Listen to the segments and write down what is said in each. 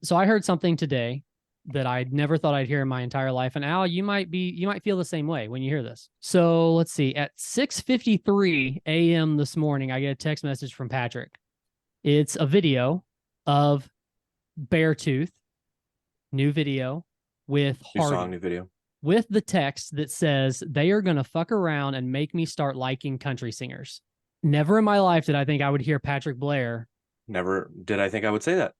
So I heard something today that I never thought I'd hear in my entire life. And Al, you might feel the same way when you hear this. So let's see. At 6:53 a.m. this morning, I get a text message from Patrick. It's a video of Beartooth, new video with New Hardy, song, new video. with the text that says they are gonna fuck around and make me start liking country singers. Never in my life did I think I would hear Patrick Blair. Never did I think I would say that.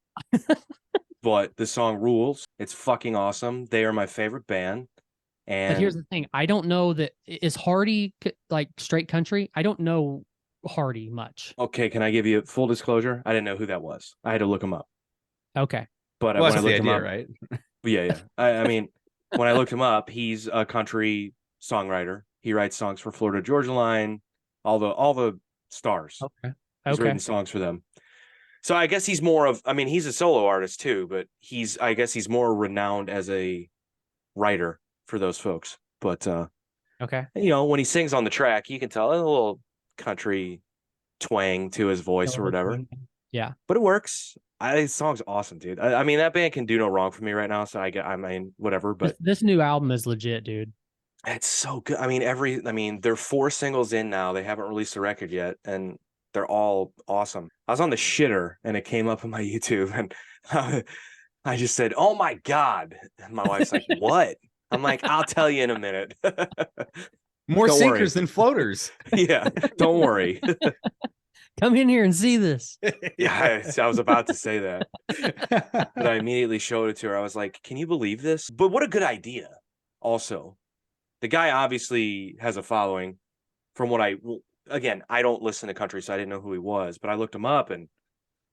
But the song rules. It's fucking awesome. They are my favorite band. And But here's the thing. I don't know that is Hardy like straight country. I don't know Hardy much. okay, can I give you full disclosure? I didn't know who that was. I had to look him up. Okay. But Well, when I that's the looked him idea, up, right? yeah. I mean, when I looked him up, he's a country songwriter. He writes songs for Florida Georgia Line, all the stars. Okay. He's written songs for them. So I guess he's more of, I mean, he's a solo artist too, but I guess he's more renowned as a writer for those folks. But Okay. you know, when he sings on the track, you can tell a little country twang to his voice or whatever. Yeah. But it works. This song's awesome, dude. I mean, that band can do no wrong for me right now. So I mean, whatever. But this new album is legit, dude. it's so good. I mean, they're 4 singles in now. They haven't released a record yet, and they're all awesome. I was on the shitter, and it came up on my YouTube, and I just said, "Oh my God!" And my wife's like, "What?" I'm like, "I'll tell you in a minute." More Don't sinkers worry. than floaters. Yeah, don't worry. Come in here and see this. Yeah, I was about to say that, but I immediately showed it to her. I was like, "Can you believe this?" But what a good idea. Also, the guy obviously has a following. From what again, I don't listen to country, so I didn't know who he was, but I looked him up, and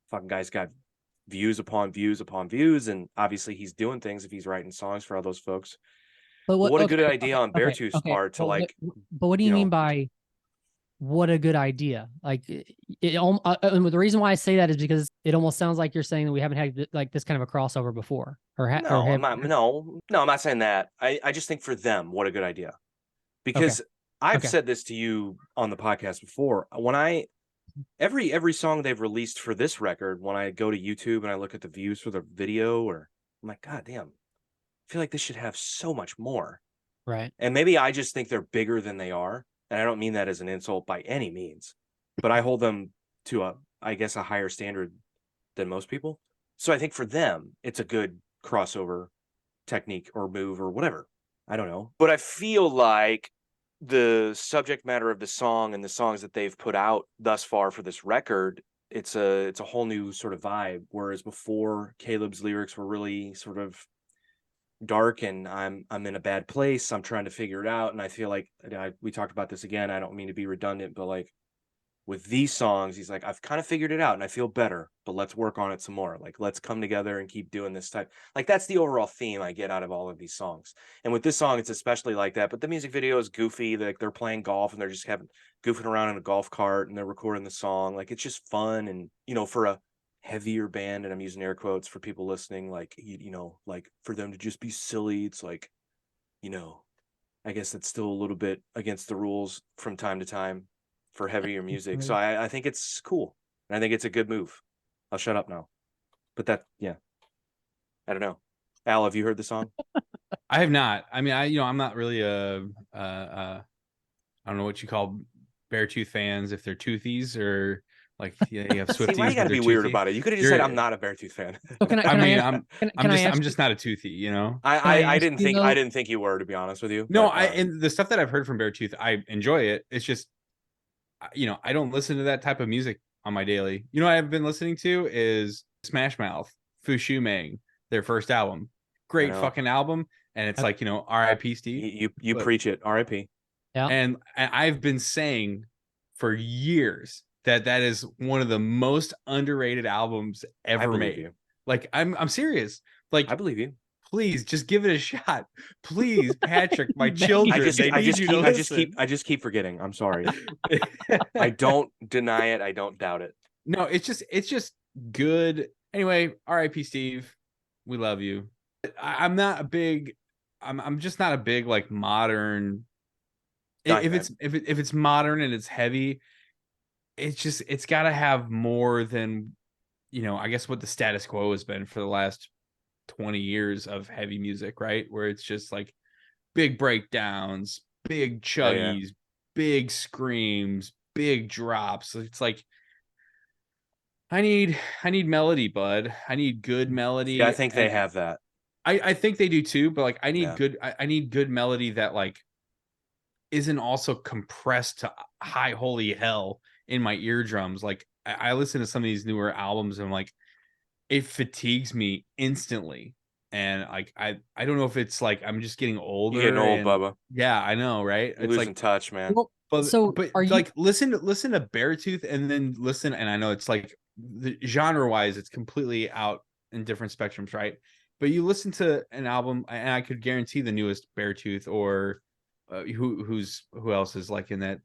fucking guy's got views upon views upon views, and obviously he's doing things if he's writing songs for all those folks. But what a good idea on Beartooth's part to But what do you mean by what a good idea? Like the reason why I say that is because it almost sounds like you're saying that we haven't had like this kind of a crossover before. I'm not saying that. I just think for them, what a good idea. Because I've said this to you on the podcast before. When every song they've released for this record, when I go to YouTube and I look at the views for the video, I'm like, God damn, I feel like this should have so much more. Right. And maybe I just think they're bigger than they are. And I don't mean that as an insult by any means, but I hold them to I guess a higher standard than most people. So I think for them, it's a good crossover technique or move or whatever. I don't know. But I feel like the subject matter of the song and the songs that they've put out thus far for this record, it's a whole new sort of vibe. Whereas before, Caleb's lyrics were really sort of dark, and I'm in a bad place. I'm trying to figure it out, and I feel like we talked about this again. I don't mean to be redundant, but like with these songs, he's like, I've kind of figured it out and I feel better, but let's work on it some more. Like, let's come together and keep doing this type. Like, that's the overall theme I get out of all of these songs. And with this song, it's especially like that. But the music video is goofy. Like, they're playing golf and they're just goofing around in a golf cart and they're recording the song. Like, it's just fun. And, you know, for a heavier band, and I'm using air quotes for people listening, like, you know, like for them to just be silly, it's like, you know, I guess it's still a little bit against the rules from time to time for heavier music. So I think it's cool. And I think it's a good move. I'll shut up now. But I don't know. Al, have you heard the song? I have not. I mean, I'm not really I don't know what you call Beartooth fans, if they're toothies or like you have Swifties. See, why you gotta be weird about it? You could have just said I'm not a Beartooth fan. I'm just not a toothy, you know. I didn't think you were, to be honest with you. No, and the stuff that I've heard from Beartooth, I enjoy it. It's just, you know, I don't listen to that type of music on my daily. You know what I've been listening to is Smash Mouth, Fu Shu Mang, their first album. Great fucking album. And it's like, you know, R.I.P. Steve. You preach it, R.I.P. Yeah. And I've been saying for years that is one of the most underrated albums ever made. You. Like, I'm serious. Like, I believe you. Please just give it a shot. Please, Patrick, my children. I just keep forgetting. I'm sorry. I don't deny it. I don't doubt it. No, it's just good. Anyway, R.I.P. Steve. We love you. I'm just not a big like modern. If it's modern and it's heavy, it's got to have more than I guess what the status quo has been for the last 20 years of heavy music, right? Where it's just like big breakdowns, big Yeah. chuggies, big screams, big drops. It's like I need melody, bud. I need good See, I melody. think they And have that. I think they do too, but like Yeah. I need good melody that like isn't also compressed to high holy hell in my eardrums. Like I listen to some of these newer albums and like it fatigues me instantly. And like I don't know if it's like I'm just getting You're getting older old, and Bubba. yeah, I know, right? You're It's losing like touch, man. Well, so but are you? like listen to Beartooth and then listen, and I know it's like the genre wise it's completely out in different spectrums, right? But you listen to an album and I could guarantee the newest Beartooth or who else is like in that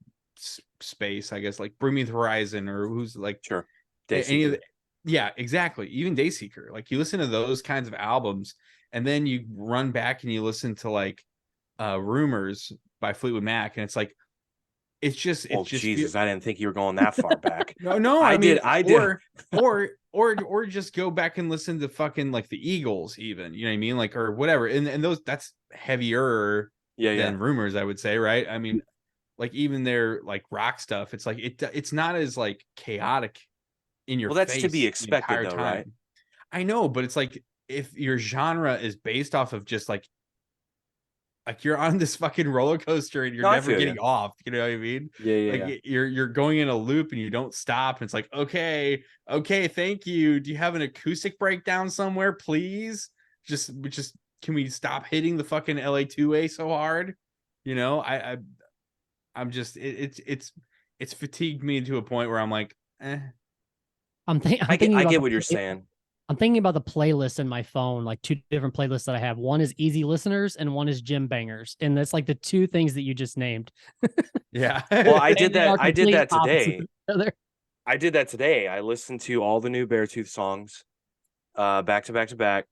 space, I guess, like Bring Me the Horizon, or who's like Sure. any of Dayseeker. the, yeah, exactly, even Dayseeker. Like you listen to those kinds of albums and then you run back and you listen to like Rumors by Fleetwood Mac, and it's like Oh, it's just feel Jesus. I didn't think you were going that far back. no, I I mean, did. I did. or just go back and listen to fucking like the Eagles, even, you know what I mean, like, or whatever. And those, that's heavier Yeah. Yeah. than Rumors, I would say, right? I mean, like even their like rock stuff, it's like it's not as like chaotic in your Well, that's to be face the expected, entire though, right? time. I know, but it's like if your genre is based off of just like you're on this fucking roller coaster and you're No, I never feel you. getting off. You know what I mean? Yeah. Yeah. Like Yeah. you're going in a loop and you don't stop. And it's like, okay, thank you. Do you have an acoustic breakdown somewhere, please? Just can we stop hitting the fucking LA2A so hard? I'm just it's fatigued me to a point where I'm like, eh. I'm I get. thinking I about get what you're saying. I'm thinking about the playlist in my phone, like two different playlists that I have. One is easy listeners and one is gym bangers. And that's like the two things that you just named. Yeah. Well, I And did they that. are I did complete that opposites of today. each other. I did that today. I listened to all the new Beartooth songs, back to back to back,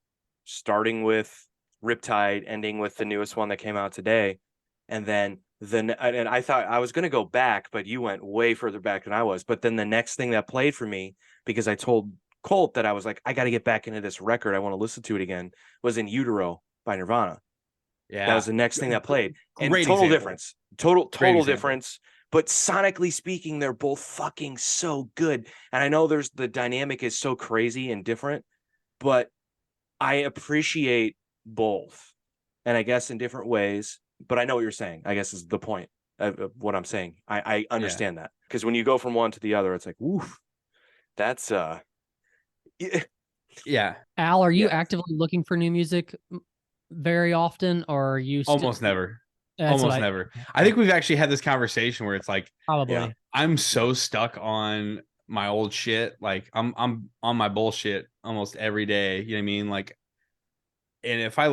starting with Riptide, ending with the newest one that came out today, and then and I thought I was going to go back, but you went way further back than I was. But then the next thing that played for me, because I told Colt that I was like, I got to get back into this record, I want to listen to it again, was In Utero by Nirvana. That was Yeah. the next thing that played. And Great total example. difference. Total Great total example. difference. But sonically speaking, they're both fucking so good. And I know there's the dynamic is so crazy and different, but I appreciate both. And I guess in different ways. But I know what you're saying, I guess is the point of what I'm saying. I Yeah. understand that. Because when you go from one to the other, it's like, oof, that's yeah. Yeah. Al, are you Yeah. actively looking for new music very often, or are you still? Almost never. That's what Almost I never. I think we've actually had this conversation where it's like probably. I'm so stuck on my old shit. Like I'm on my bullshit almost every day. You know what I mean? Like, and if I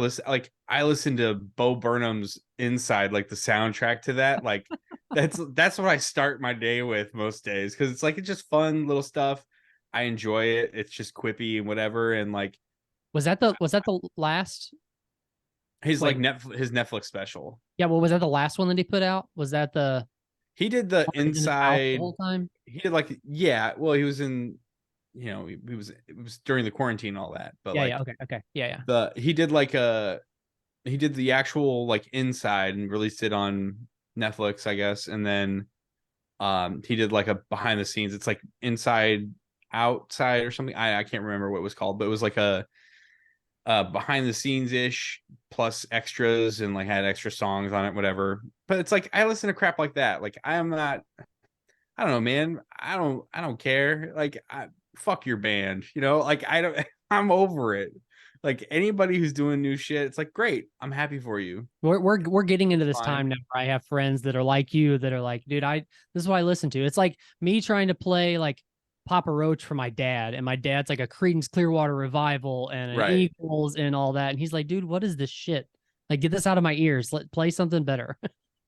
listen to Bo Burnham's Inside, like the soundtrack to that, like that's what I start my day with most days, because it's like it's just fun little stuff. I enjoy it. It's just quippy and whatever. And like Was that the last? his Like, like his Netflix special. yeah, well, was that the last one that he put out? Was that the He did the one that was in his mouth the Inside. whole time? He did like, yeah, well, he was in, he was, it was during the quarantine and all that, but Yeah, like yeah, okay, yeah, yeah. he did the actual like Inside and released it on Netflix, I guess. And then he did like a behind the scenes, it's like Inside Outside or something, I can't remember what it was called, but it was like a behind the scenes ish plus extras, and like had extra songs on it, whatever. But it's like I listen to crap like that. Like I'm not, I don't know, man. I don't care. Like fuck your band, like I don't I'm over it. Like anybody who's doing new shit, it's like great. I'm happy for you. We're getting into this Fine. time now where I have friends that are like you that are like, dude, this is what I listen to. It's like me trying to play like Papa Roach for my dad, and my dad's like a Creedence Clearwater Revival and an Right. Eagles and all that, and he's like, dude, what is this shit? Like, get this out of my ears. Let play something better.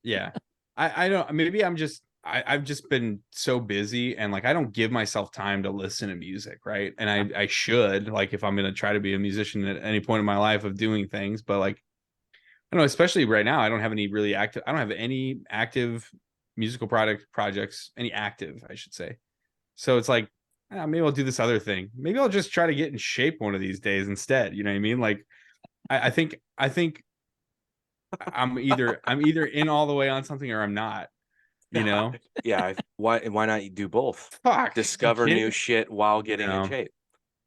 Yeah. I don't, maybe I've just been so busy, and like I don't give myself time to listen to music, right? And I should, like, if I'm gonna try to be a musician at any point in my life of doing things, but like I don't know, especially right now, I don't have any active musical projects, any active, I should say. So it's like maybe I'll do this other thing. Maybe I'll just try to get in shape one of these days instead. You know what I mean? Like, I think I'm either in all the way on something or I'm not. You know? Yeah. Why not do both? Fuck. Discover new shit while getting in shape.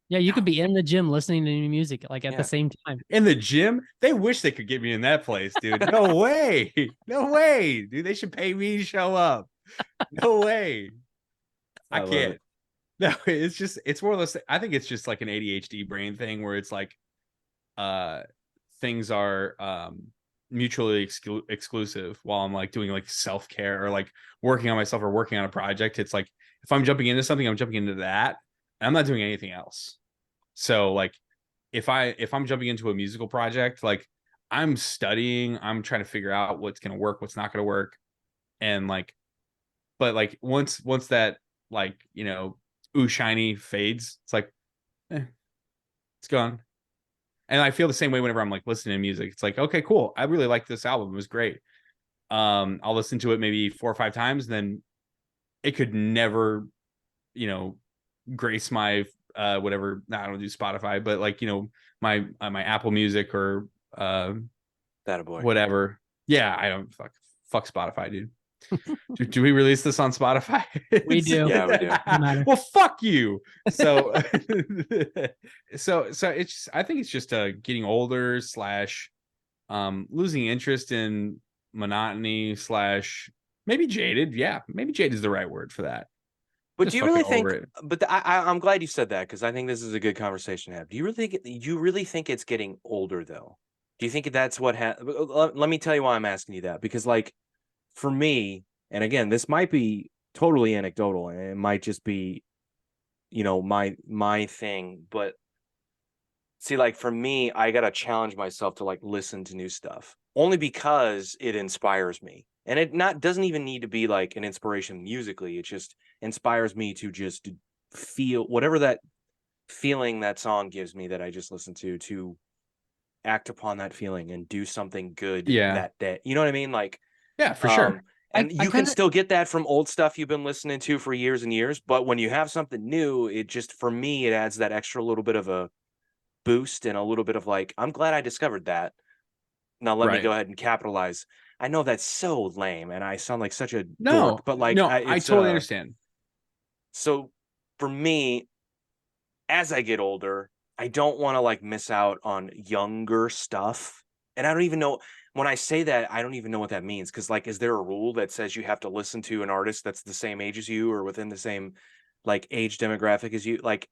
Yeah, you could be in the gym listening to new music like at the same time. In the gym, they wish they could get me in that place, dude. No way. No way, dude. They should pay me to show up. No way. I can't. No, it's more or less. I think it's just like an ADHD brain thing where it's like things are mutually exclusive while I'm like doing like self-care or like working on myself or working on a project. It's like if I'm jumping into something, I'm jumping into that and I'm not doing anything else. So like if I'm jumping into a musical project, like I'm studying, I'm trying to figure out what's gonna work, what's not gonna work. And like, but like once that like, you know, ooh shiny fades, it's like it's gone. And I feel the same way whenever I'm like listening to music. It's like, okay, cool. I really like this album. It was great. I'll listen to it maybe 4 or 5 times, and then it could never, you know, grace my whatever. I don't do Spotify, but like, you know, my Apple Music or that boy. Whatever. Yeah, I don't fuck Spotify, dude. do we release this on Spotify? We do. Yeah, we do. Well, fuck you. So, so it's. I think it's just getting older / losing interest in monotony / maybe jaded. Yeah, maybe jaded is the right word for that. But Just do you really fucking think? over it. But I'm glad you said that because I think this is a good conversation to have. Do you really think it's getting older though? Do you think that's what? Let me tell you why I'm asking you that because like. For me, and again, this might be totally anecdotal and it might just be, you know, my thing, but see, like for me, I gotta challenge myself to like listen to new stuff only because it inspires me. And it not doesn't even need to be like an inspiration musically. It just inspires me to just feel whatever that feeling that song gives me that I just listened to act upon that feeling and do something good that day. You know what I mean? Like yeah, for sure. And you can still get that from old stuff you've been listening to for years and years. But when you have something new, it just, for me, it adds that extra little bit of a boost and a little bit of like, I'm glad I discovered that. Now let me go ahead and capitalize. I know that's so lame and I sound like such a dork, but like, I totally understand. So for me, as I get older, I don't want to like miss out on younger stuff. And I don't even know when I say that, I don't even know what that means. Cause like, is there a rule that says you have to listen to an artist that's the same age as you or within the same like age demographic as you? Like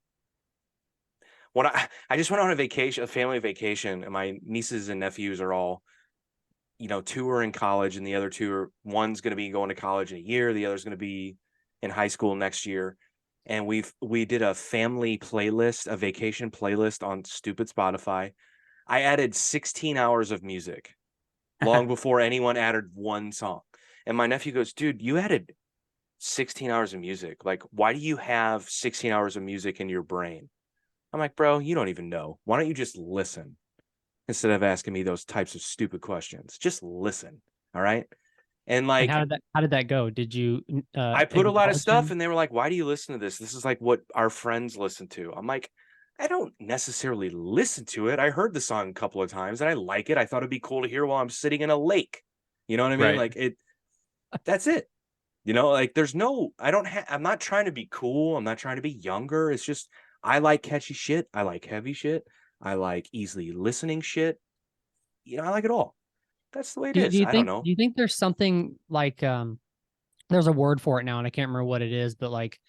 when I just went on a family vacation, and my nieces and nephews are all, you know, 2 are in college and the other 2 are, one's going to be going to college in a year. The other's going to be in high school next year. And we did a family playlist, a vacation playlist on stupid Spotify. I added 16 hours of music long before anyone added one song. And my nephew goes, dude, you added 16 hours of music. Like, why do you have 16 hours of music in your brain? I'm like, bro, you don't even know. Why don't you just listen instead of asking me those types of stupid questions? Just listen. All right. And like, and how did that go? Did you? I put a lot of stuff and they were like, why do you listen to this? This is like what our friends listen to. I'm like, I don't necessarily listen to it. I heard the song a couple of times and I like it. I thought it'd be cool to hear while I'm sitting in a lake. You know what I mean? Like that's it. You know, like there's no, I'm not trying to be cool. I'm not trying to be younger. It's just, I like catchy shit. I like heavy shit. I like easily listening shit. You know, I like it all. That's the way it is. I don't know. Do you think there's something like, there's a word for it now and I can't remember what it is, but like,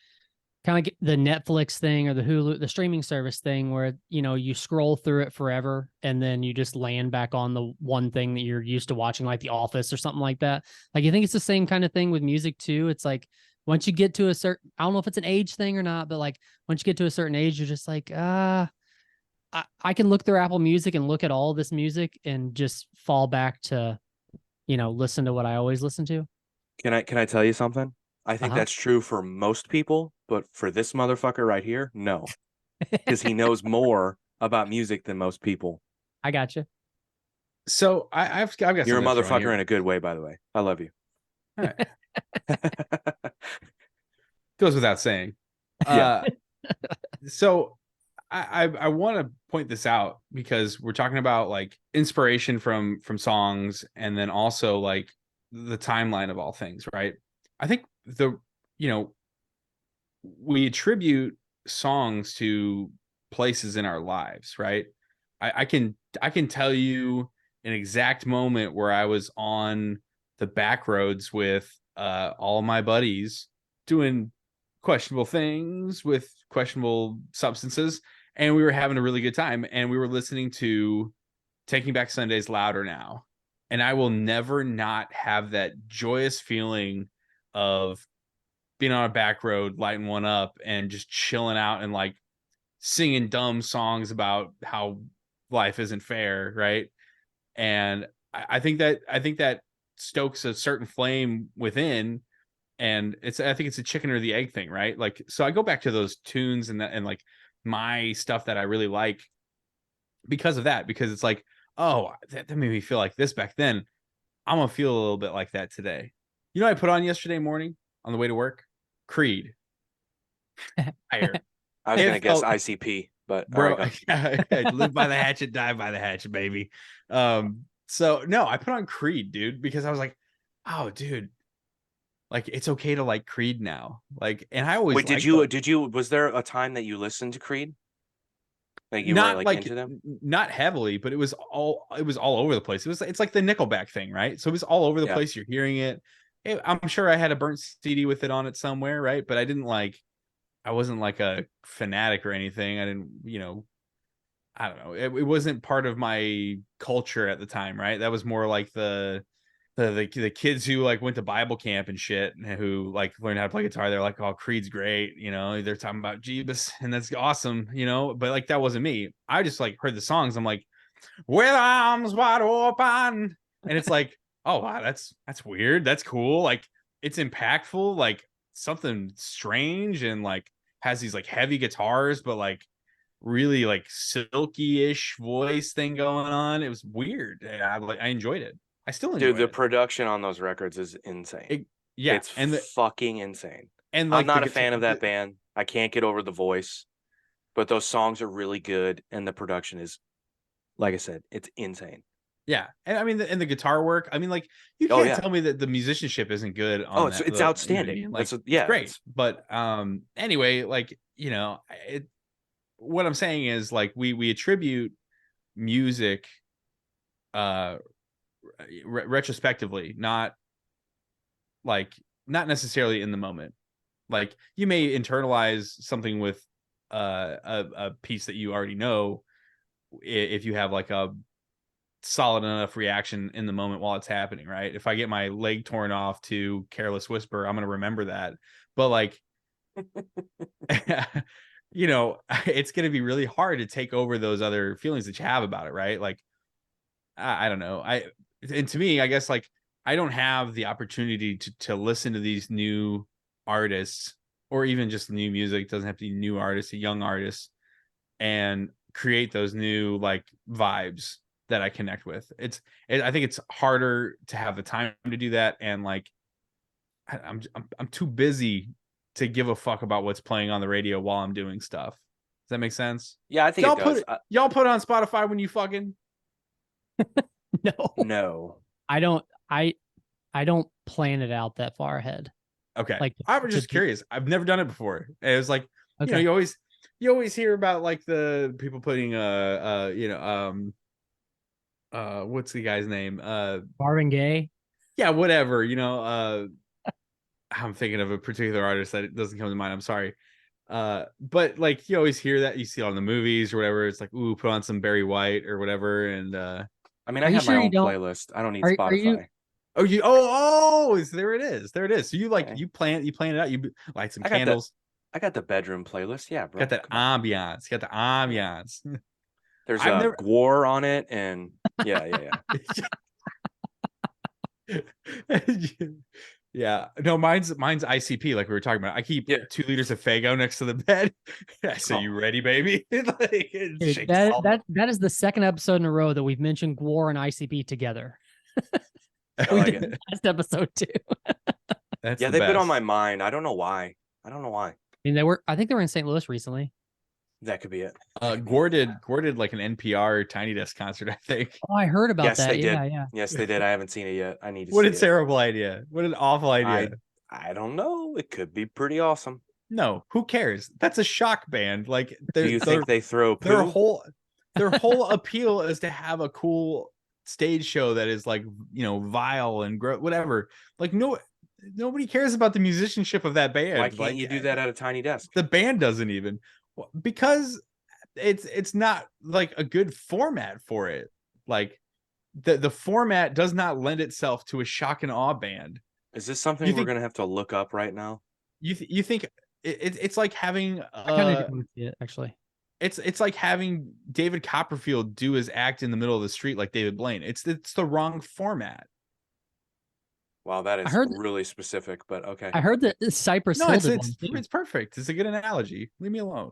kind of the Netflix thing or the Hulu, the streaming service thing where, you know, you scroll through it forever and then you just land back on the one thing that you're used to watching, like The Office or something like that. Like, you think it's the same kind of thing with music too? It's like, once you get to a certain, I don't know if it's an age thing or not, but like once you get to a certain age, you're just like, I can look through Apple Music and look at all this music and just fall back to, you know, listen to what I always listen to. Can I tell you something? I think that's true for most people, but for this motherfucker right here, no. Because he knows more about music than most people. I got you. So I've got You're a motherfucker in a good way, by the way. I love you. All right. Goes without saying. Yeah. So I want to point this out because we're talking about like inspiration from songs, and then also like the timeline of all things, right? I think you know we attribute songs to places in our lives, right? I can tell you an exact moment where I was on the back roads with all my buddies doing questionable things with questionable substances, and we were having a really good time, and we were listening to Taking Back Sundays louder now, and I will never not have that joyous feeling of being on a back road, lighting one up, and just chilling out and like singing dumb songs about how life isn't fair, right? And I think that stokes a certain flame within, and I think it's a chicken or the egg thing, right? Like, so I go back to those tunes and like my stuff that I really like because of that, because it's like, oh, that made me feel like this back then. I'm gonna feel a little bit like that today. You know what I put on yesterday morning on the way to work? Creed. Fire. I was It gonna guess felt, ICP, but all bro. right, go. Live by the hatchet, die by the hatchet, baby. So no, I put on Creed, dude, because I was like, oh, dude, like it's okay to like Creed now. Like, and I always Wait, did liked them. you was there a time that you listened to Creed? Like you weren't Not like like into them? not heavily, but it was all over the place. It's like the Nickelback thing, right? So it was all over the Yeah. place. You're hearing it. I'm sure I had a burnt CD with it on it somewhere, right? But I wasn't like a fanatic or anything. I didn't, I don't know. It wasn't part of my culture at the time, right? That was more like the kids who like went to Bible camp and shit, and who like learned how to play guitar. They're like, "Oh, Creed's great," they're talking about Jeebus, and that's awesome, But like that wasn't me. I just like heard the songs. I'm like, "With arms wide open," and it's like, "Oh wow, that's weird. That's cool. Like it's impactful. Like something strange, and like has these like heavy guitars, but like." Really like silky-ish voice thing going on. It was weird. I enjoyed it. I still Dude, enjoy the it. production on those records is insane. Yeah, It's and fucking insane. I'm like the not a guitar. fan of that band. I can't get over the voice, but those songs are really good, and the production is, like I said, it's insane. Yeah, and I mean, and the guitar work. I mean, like you Oh can't yeah. tell me that the musicianship isn't good Oh, on that. it's You know what I outstanding. mean? Like That's a, it's yeah. great. It's But anyway, like what I'm saying is like we attribute music uh retrospectively, not like not necessarily in the moment. Like you may internalize something with a piece that you already know if you have like a solid enough reaction in the moment while it's happening, right? If I get my leg torn off to Careless Whisper, I'm going to remember that. But like it's going to be really hard to take over those other feelings that you have about it, right? Like I don't know. And to me, I guess like I don't have the opportunity to listen to these new artists, or even just new music. It doesn't have to be new artists, young artists, and create those new like vibes that I connect with. I think it's harder to have the time to do that, and like I'm too busy to give a fuck about what's playing on the radio while I'm doing stuff. Does that make sense? yeah. I think it does. Y'all put it on Spotify when you fucking. No, No. I don't. I don't plan it out that far ahead. Okay. Like I was just curious. I've never done it before. And it was like, okay. you always hear about like the people putting what's the guy's name? Marvin Gaye. Yeah, whatever, I'm thinking of a particular artist that it doesn't come to mind. I'm sorry. But like you always hear that, you see it on the movies or whatever. It's like, ooh, put on some Barry White or whatever. And I mean, Are I you have my sure you own don't? playlist. I don't need Are you? Spotify. there it is. There it is. So you like Okay. you plan it out, you light some I got the candles. I got the bedroom playlist. Yeah, bro. Got that Come on. ambiance. Got the ambiance. There's I've a never. Gwar on it, and yeah. Yeah. No, mine's ICP, like we were talking about. I keep Yeah. 2 liters of Fago next to the bed. I say, Oh. you ready, baby? Like, it Dude, shakes all up. that is the second episode in a row that we've mentioned Gwar and ICP together. I We like did it. last episode too. That's Yeah, the they've been on best. my mind. I don't know why. I don't know why. mean, I think they were in St. Louis recently. That could be it. Gore did like an NPR Tiny Desk concert, I think. Oh, I heard about Yes, that. they did. Yeah. Yes, they did. I haven't seen it yet. I need to What see a it. terrible idea. What an awful idea. I don't know. It could be pretty awesome. No, who cares? That's a shock band. Like, Do you think they throw their poo? whole appeal is to have a cool stage show that is like, you know, vile and whatever. Like, nobody cares about the musicianship of that band. Why can't like, you do that at a tiny desk? The band doesn't even, because it's not like a good format for it. Like, the format does not lend itself to a shock and awe band. Is this something we're gonna have to look up right now? You think it's like having I kind of want to see it, actually. It's like having David Copperfield do his act in the middle of the street like David Blaine. It's the wrong format. Wow, that is really specific, but okay. I heard that Cypress No, Hill it's perfect. It's a good analogy. Leave me alone.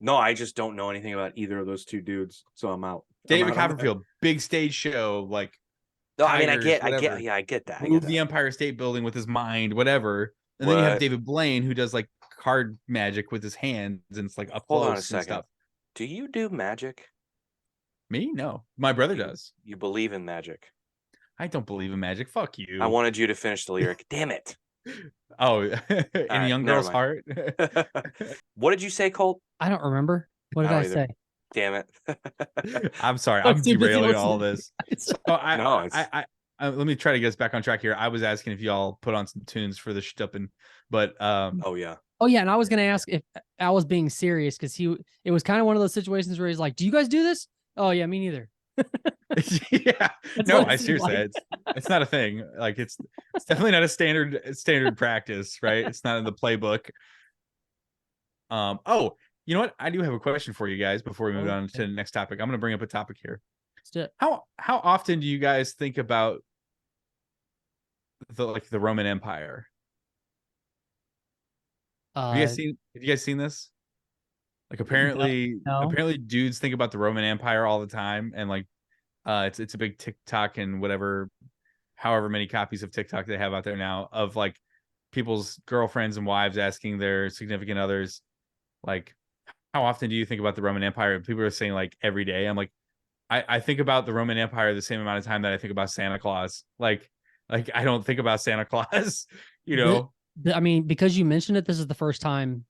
No, I just don't know anything about either of those two dudes, so I'm out. David Copperfield, big stage show, like. No, I mean, I get that. Move the Empire State Building with his mind, whatever. And then you have David Blaine, who does like card magic with his hands, and it's like up close. Hold on a second. Stuff. Do you do magic? Me? No. My brother does. You believe in magic? I don't believe in magic. Fuck you. I wanted you to finish the lyric. Damn it. Oh, in a young girl's heart. What did you say, Colt? I don't remember. What did I say? Damn it. I'm sorry. I'm derailing all this. Let me try to get us back on track here. I was asking if y'all put on some tunes for the Stuppen, but oh yeah, and I was gonna ask if Al was being serious, because it was kind of one of those situations where he's like, "Do you guys do this?" Oh yeah, me neither. Yeah, no, I seriously, it's not a thing. Like, it's definitely not a standard practice, right? It's not in the playbook. Oh, you know what? I do have a question for you guys before we move on to the next topic. I'm going to bring up a topic here. How often do you guys think about the Roman Empire? Have you guys seen this? Like, apparently dudes think about the Roman Empire all the time, and like it's a big TikTok and whatever, however many copies of TikTok they have out there now, of like people's girlfriends and wives asking their significant others, like, how often do you think about the Roman Empire? And people are saying like every day. I'm like, I think about the Roman Empire the same amount of time that I think about Santa Claus. Like I don't think about Santa Claus, you know? I mean, because you mentioned it, this is the first time.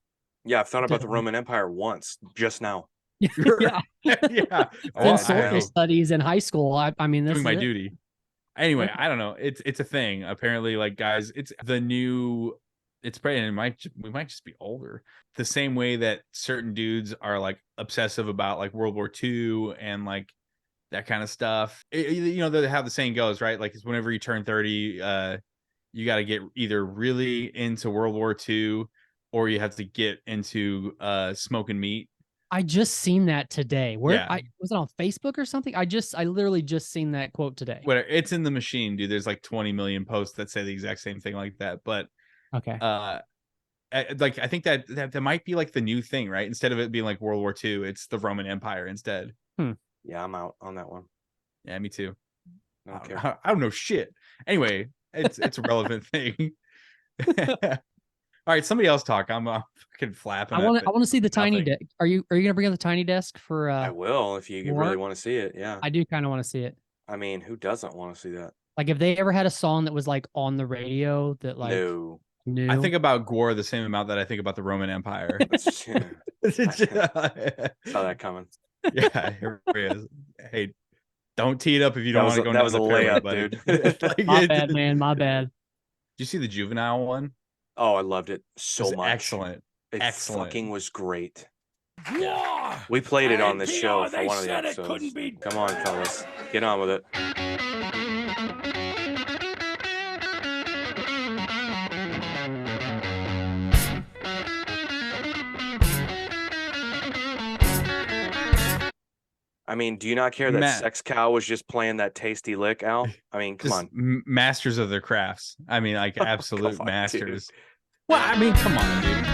Yeah, I've thought about the Roman Empire once, just now. Yeah. Yeah. In social studies in high school. I mean, this doing my is duty. Anyway, I don't know. It's a thing. Apparently, like, guys, it's the new. It's probably, and we might just be older. The same way that certain dudes are like obsessive about like World War II and like that kind of stuff. You know, they have the saying goes, right? Like, it's whenever you turn 30, you got to get either really into World War II or you have to get into smoking meat. I just seen that today. Was it on Facebook or something? I literally just seen that quote today. It's in the machine, dude. There's like 20 million posts that say the exact same thing like that. But okay. Like, I think that might be like the new thing, right? Instead of it being like World War II, it's the Roman Empire instead. Yeah, I'm out on that one. Yeah, me too. I don't know shit. Anyway, it's a relevant thing. All right, somebody else talk. I'm fucking flapping. I want to see the tiny desk. Are you gonna bring up the tiny desk for? I will if you really want to see it. Yeah, I do kind of want to see it. I mean, who doesn't want to see that? Like, if they ever had a song that was like on the radio that like no. I think about Gore the same amount that I think about the Roman Empire. Saw that coming. Yeah, here he is. Hey, don't tee it up if you don't want to go. That was a layup, dude. Like, my bad, man. My bad. Did you see the Juvenile one? Oh, I loved it so much. Excellent. It fucking was great. Yeah. We played it on this show for one of the episodes. Come on, fellas. Get on with it. I mean, do you not care that Sex Cow was just playing that tasty lick, Al? I mean, come on. Masters of their crafts. I mean, like, absolute masters. Dude. Well, I mean, come on, dude.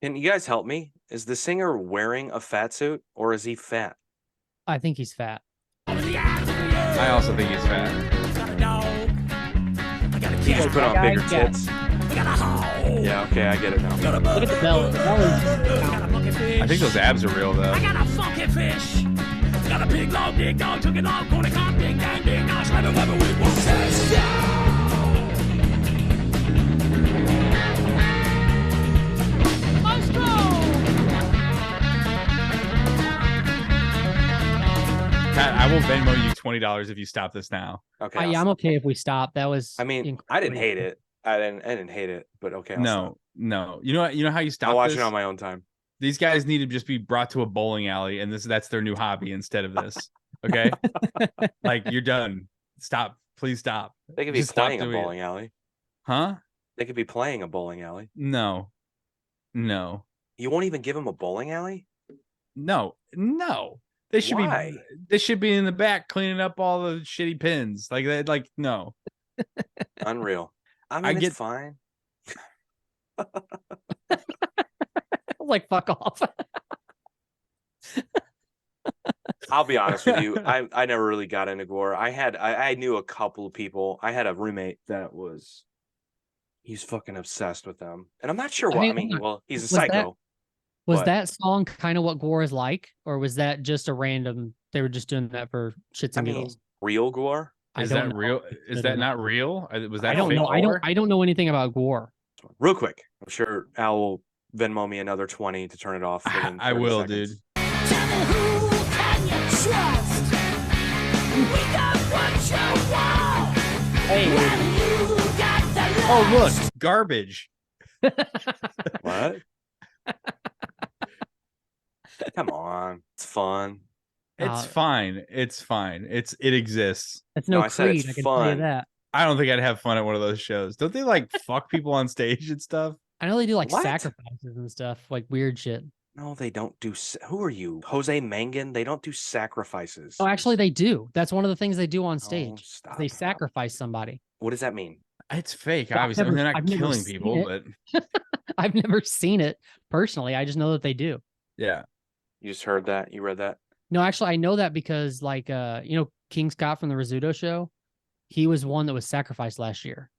Can you guys help me? Is the singer wearing a fat suit or is he fat? I think he's fat. I also think he's fat. He just put on bigger tits. Yeah, okay, I get it now. Look at the belly. The belly's I think those abs are real though. I got a funky fish. Got a big long dick dog, took it off, gonna come ding dang ding dong, slap it whether we want to. Pat, I will Venmo you $20 if you stop this now. Okay. yeah, I'm okay if we stop. That was. I mean, I didn't hate it. I didn't hate it, but okay. I'll stop. No. You know how you stop I'll watch this? it on my own time. These guys need to just be brought to a bowling alley, and that's their new hobby instead of this. Okay, like you're done. Stop, please stop. They could be Just stop playing a doing it. bowling alley. Huh? They could be playing a bowling alley. No. You won't even give them a bowling alley? No. They should Why? be. They should be in the back cleaning up all the shitty pins. Like that. Like no. Unreal. I mean, get it's fine. Like, fuck off. I'll be honest with you. I never really got into gore. I knew a couple of people. I had a roommate that he's fucking obsessed with them. And I'm not sure why. I mean, well, he's a psycho. Was that song kind of what gore is like? Or was that just a random, they were just doing that for shits and giggles? Real gore? Is that real? Is that not real? Was that? I don't know. I don't know anything about gore. Real quick. I'm sure Al will Venmo me another 20 to turn it off. I will, seconds. Dude. Tell me who can you trust? We got what you want. Hey. You got the Oh, look, garbage. What? Come on. It's fun. It's fine. It exists. That's no I said Creed. it's I can tell you fun. that. I don't think I'd have fun at one of those shows. Don't they like fuck people on stage and stuff? I know they do like What? sacrifices and stuff, like weird shit. No, they don't do. Who are you? Jose Mangan? They don't do sacrifices. Oh, actually, they do. That's one of the things they do on Oh, stage. stop. They sacrifice somebody. What does that mean? It's fake, Well, obviously. They're not I've never killing seen people, it. but I've never seen it personally. I just know that they do. yeah. You just heard that? You read that? No, actually, I know that because, like, King Scott from the Rizzuto show, he was one that was sacrificed last year.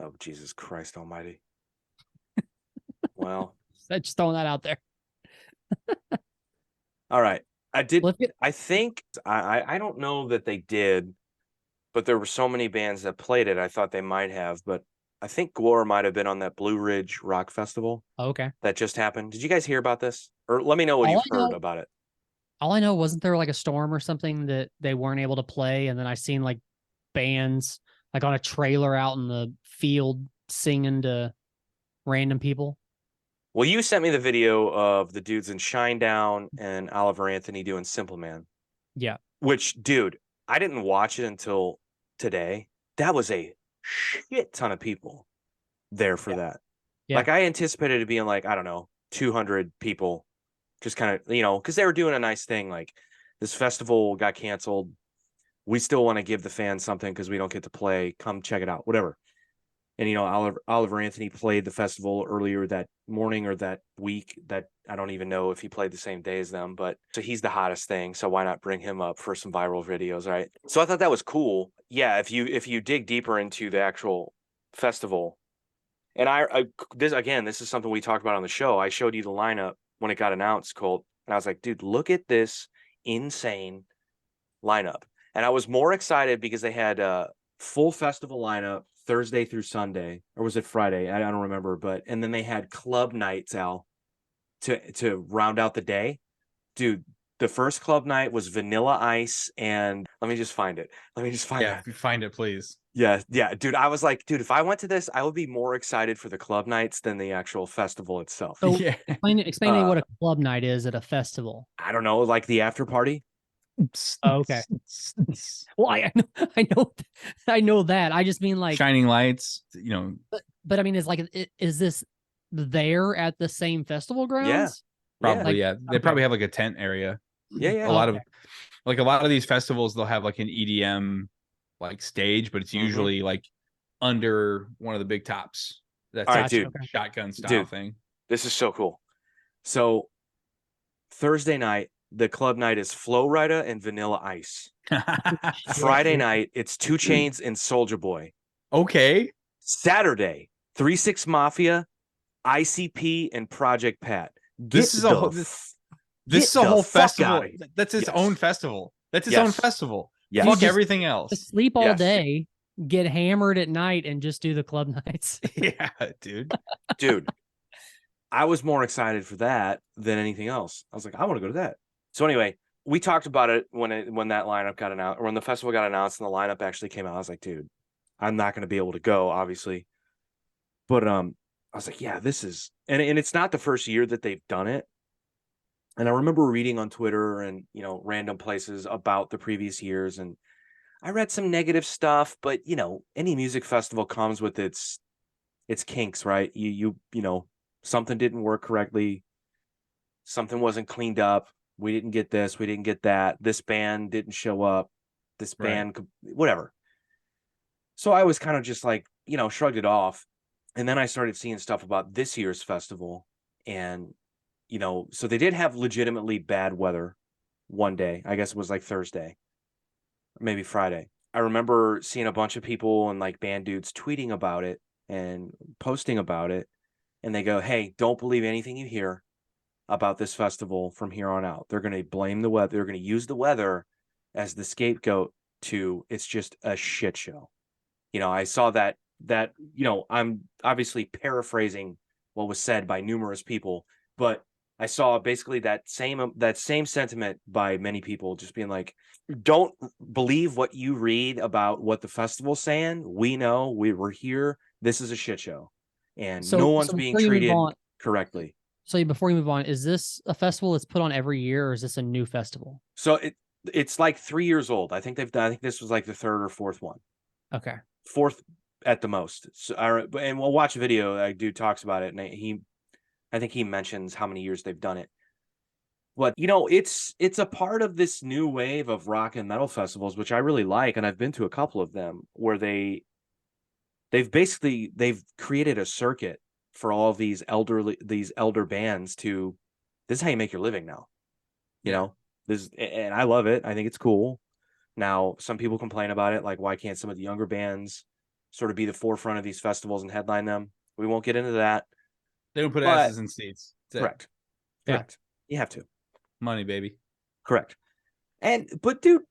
Oh, Jesus Christ Almighty! Well, Just throwing that out there. all right. I did. Let's get- I think I don't know that they did, but there were so many bands that played it. I thought they might have, but I think Gore might have been on that Blue Ridge Rock Festival Okay. that just happened. Did you guys hear about this? Or let me know what All you've I heard know- about it. All I know, wasn't there like a storm or something that they weren't able to play? And then I seen like bands like on a trailer out in the field singing to random people. Well, you sent me the video of the dudes in Shinedown and Oliver Anthony doing Simple Man. Yeah. Which, dude, I didn't watch it until today. That was a shit ton of people there for that. Yeah. Like, I anticipated it being like, I don't know, 200 people, just kind of, because they were doing a nice thing. Like, this festival got canceled. We still want to give the fans something because we don't get to play. Come check it out, whatever. And, Oliver Anthony played the festival earlier that morning or that week. That I don't even know if he played the same day as them, but so he's the hottest thing. So why not bring him up for some viral videos, right? So I thought that was cool. Yeah, if you dig deeper into the actual festival, and this is something we talked about on the show. I showed you the lineup when it got announced, Colt, and I was like, dude, look at this insane lineup. And I was more excited because they had a full festival lineup Thursday through Sunday, or was it Friday? I don't remember, and then they had club nights, Al, to round out the day. Dude, the first club night was Vanilla Ice, and let me just find it. Yeah, if you find it, please. Yeah, dude. I was like, dude, if I went to this, I would be more excited for the club nights than the actual festival itself. So Yeah. explain to me what a club night is at a festival. I don't know, like the after party. Oh, okay. Well, I know that. I just mean like shining lights, But I mean, is this there at the same festival grounds? Probably, yeah. They okay. probably have like a tent area. Yeah. A lot of these festivals, they'll have like an EDM like stage, but it's usually like under one of the big tops. That's all right, dude. Shotgun style thing. This is so cool. So Thursday night, the club night is Flow Rida and Vanilla Ice. Friday night, it's 2 Chainz and Soulja Boy. Okay. Saturday, 3-6 Mafia, ICP, and Project Pat. This is a whole festival. That's its own festival. That's its own festival. Yes. Fuck everything else. Just sleep all Yes. day, get hammered at night, and just do the club nights. Yeah, dude. Dude, I was more excited for that than anything else. I was like, I want to go to that. So anyway, we talked about it when that lineup got announced, or when the festival got announced and the lineup actually came out. I was like, dude, I'm not going to be able to go, obviously. But I was like, yeah, this is, and it's not the first year that they've done it. And I remember reading on Twitter and, you know, random places about the previous years, and I read some negative stuff, but you know, any music festival comes with its kinks, right? You know, something didn't work correctly, something wasn't cleaned up, we didn't get this, we didn't get that, this band didn't show up, this band, whatever. So I was kind of just like, you know, shrugged it off. And then I started seeing stuff about this year's festival, and you know, so they did have legitimately bad weather one day. I guess it was like Thursday, maybe Friday. I remember seeing a bunch of people and like band dudes tweeting about it and posting about it. And they go, hey, don't believe anything you hear about this festival from here on out. They're going to blame the weather. They're going to use the weather as the scapegoat to, it's just a shit show. You know, I saw that, you know, I'm obviously paraphrasing what was said by numerous people, but I saw basically that same sentiment by many people, just being like, don't believe what you read about what the festival's saying. We know, we were here. This is a shit show, and no one's being treated correctly. So before you move on, is this a festival that's put on every year, or is this a new festival? So it's like 3 years old. I think this was like the third or fourth one. Okay. Fourth at the most. So, and we'll watch a video. That dude talks about it, and I think he mentions how many years they've done it. But you know, it's a part of this new wave of rock and metal festivals, which I really like, and I've been to a couple of them, where they've created a circuit for all of these elder bands to, this is how you make your living now. You know, and I love it. I think it's cool. Now, some people complain about it, like, why can't some of the younger bands sort of be the forefront of these festivals and headline them? We won't get into that. They don't put asses in seats. Correct. Correct. You have to. Money, baby. Correct. But dude,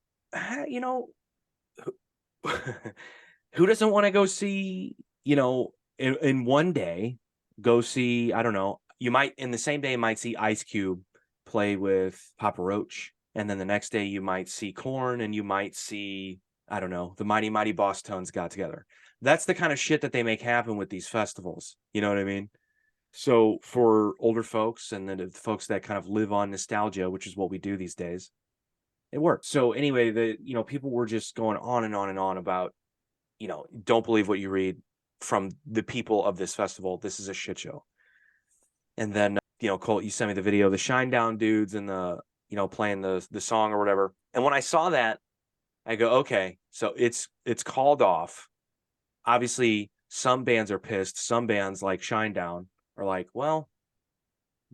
you know, who doesn't want to go see, you know, in one day, go see, I don't know, you might, in the same day, you might see Ice Cube play with Papa Roach. And then the next day you might see Korn, and you might see, I don't know, the Mighty Mighty Boss Tones got together. That's the kind of shit that they make happen with these festivals. You know what I mean? So for older folks and then the folks that kind of live on nostalgia, which is what we do these days, it works. So anyway, you know, people were just going on and on and on about, you know, don't believe what you read from the people of this festival. This is a shit show. And then, you know, Colt, you sent me the video, the Shinedown dudes and the, you know, playing the song or whatever. And when I saw that, I go, okay, so it's called off. Obviously, some bands are pissed. Some bands like Shinedown are like, well,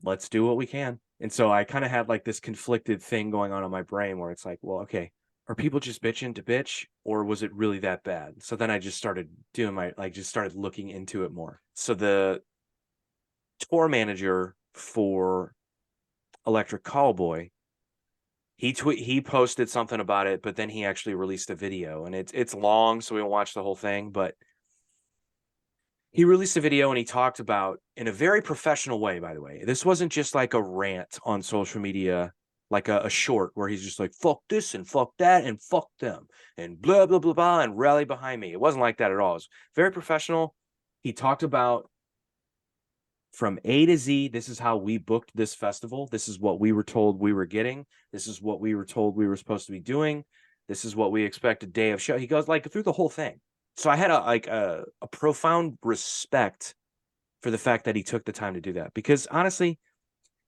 let's do what we can. And so I kind of had like this conflicted thing going on in my brain where it's like, well, okay, are people just bitching to bitch, or was it really that bad? So then I just started started looking into it more. So the tour manager for Electric Callboy, he posted something about it, but then he actually released a video, and it's long, so we won't watch the whole thing, but he released a video and he talked about, in a very professional way, by the way, this wasn't just like a rant on social media, like a short where he's just like, fuck this and fuck that and fuck them and blah, blah, blah, blah, and rally behind me. It wasn't like that at all. It was very professional. He talked about, from A to Z, this is how we booked this festival. This is what we were told we were getting. This is what we were told we were supposed to be doing. This is what we expect a day of show. He goes like through the whole thing. So I had a profound respect for the fact that he took the time to do that. Because honestly,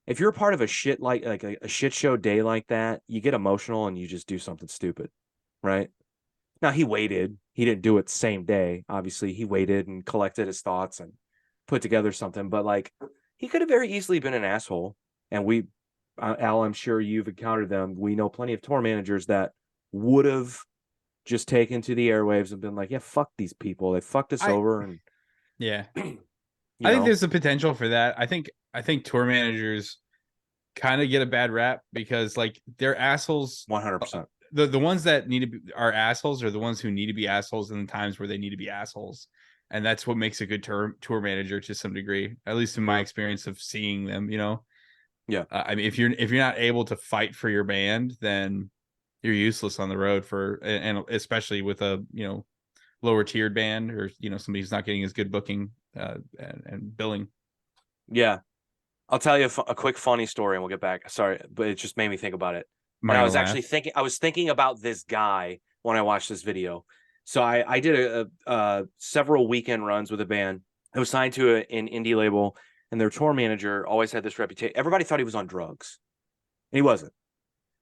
if you're a part of a shit like a shit show day like that, you get emotional and you just do something stupid, right? Now he waited. He didn't do it the same day. Obviously, he waited and collected his thoughts and put together something. But like, he could have very easily been an asshole And Al, I'm sure you've encountered them. We know plenty of tour managers that would have just taken to the airwaves and been like, yeah, fuck these people. They fucked us over. And Yeah. you I think know, there's the potential for that. I think tour managers kind of get a bad rap because like they're assholes. 100%. The ones that need to be are assholes are the ones who need to be assholes in the times where they need to be assholes. And that's what makes a good tour manager to some degree, at least in my experience of seeing them, you know. Yeah. I mean, if you're not able to fight for your band, then you're useless on the road and especially with a, you know, lower tiered band or, you know, somebody who's not getting as good booking and billing. Yeah. I'll tell you a quick funny story and we'll get back. Sorry, but it just made me think about it. Am And I I gonna was actually laugh? I was thinking about this guy when I watched this video. So I did several weekend runs with a band. I was signed to an indie label, and their tour manager always had this reputation. Everybody thought he was on drugs, and he wasn't.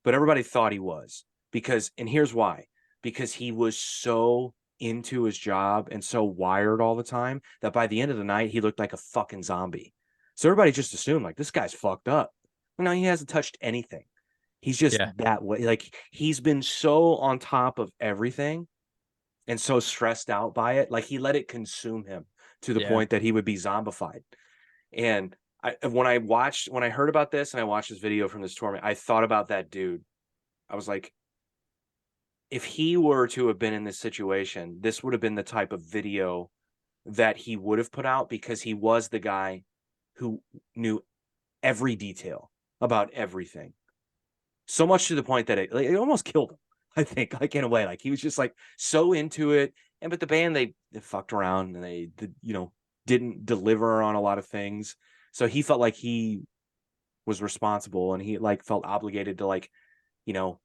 But everybody thought he was and here's why. Because he was so into his job and so wired all the time that by the end of the night, he looked like a fucking zombie. So everybody just assumed like this guy's fucked up. No, he hasn't touched anything. He's just Yeah. that way. Like he's been so on top of everything and so stressed out by it. Like he let it consume him to the Yeah. point that he would be zombified. And when I heard about this and I watched this video from this tournament, I thought about that dude. I was like, if he were to have been in this situation, this would have been the type of video that he would have put out because he was the guy who knew every detail about everything. So much to the point that it almost killed him, I think, like in a way. Like he was just like so into it. But the band, they fucked around and they you know, didn't deliver on a lot of things. So he felt like he was responsible and he like felt obligated to like, you know,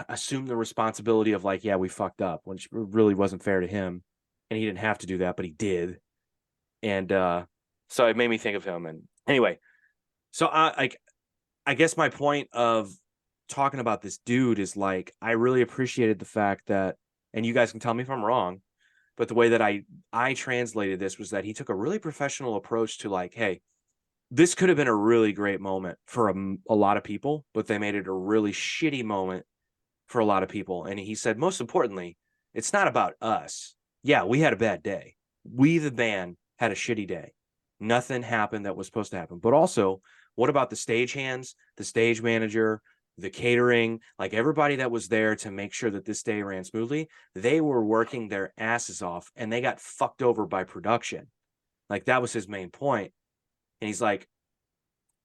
assume the responsibility of like, yeah, we fucked up, which really wasn't fair to him. And he didn't have to do that, but he did. And so it made me think of him. And anyway, so I guess my point of talking about this dude is like, I really appreciated the fact that, and you guys can tell me if I'm wrong, but the way that I translated this was that he took a really professional approach to like, hey, this could have been a really great moment for a lot of people, but they made it a really shitty moment for a lot of people. And he said, most importantly, it's not about us. Yeah, we had a bad day. We, the band, had a shitty day. Nothing happened that was supposed to happen. But also, what about the stagehands, the stage manager, the catering, like everybody that was there to make sure that this day ran smoothly? They were working their asses off and they got fucked over by production. Like that was his main point. And he's like,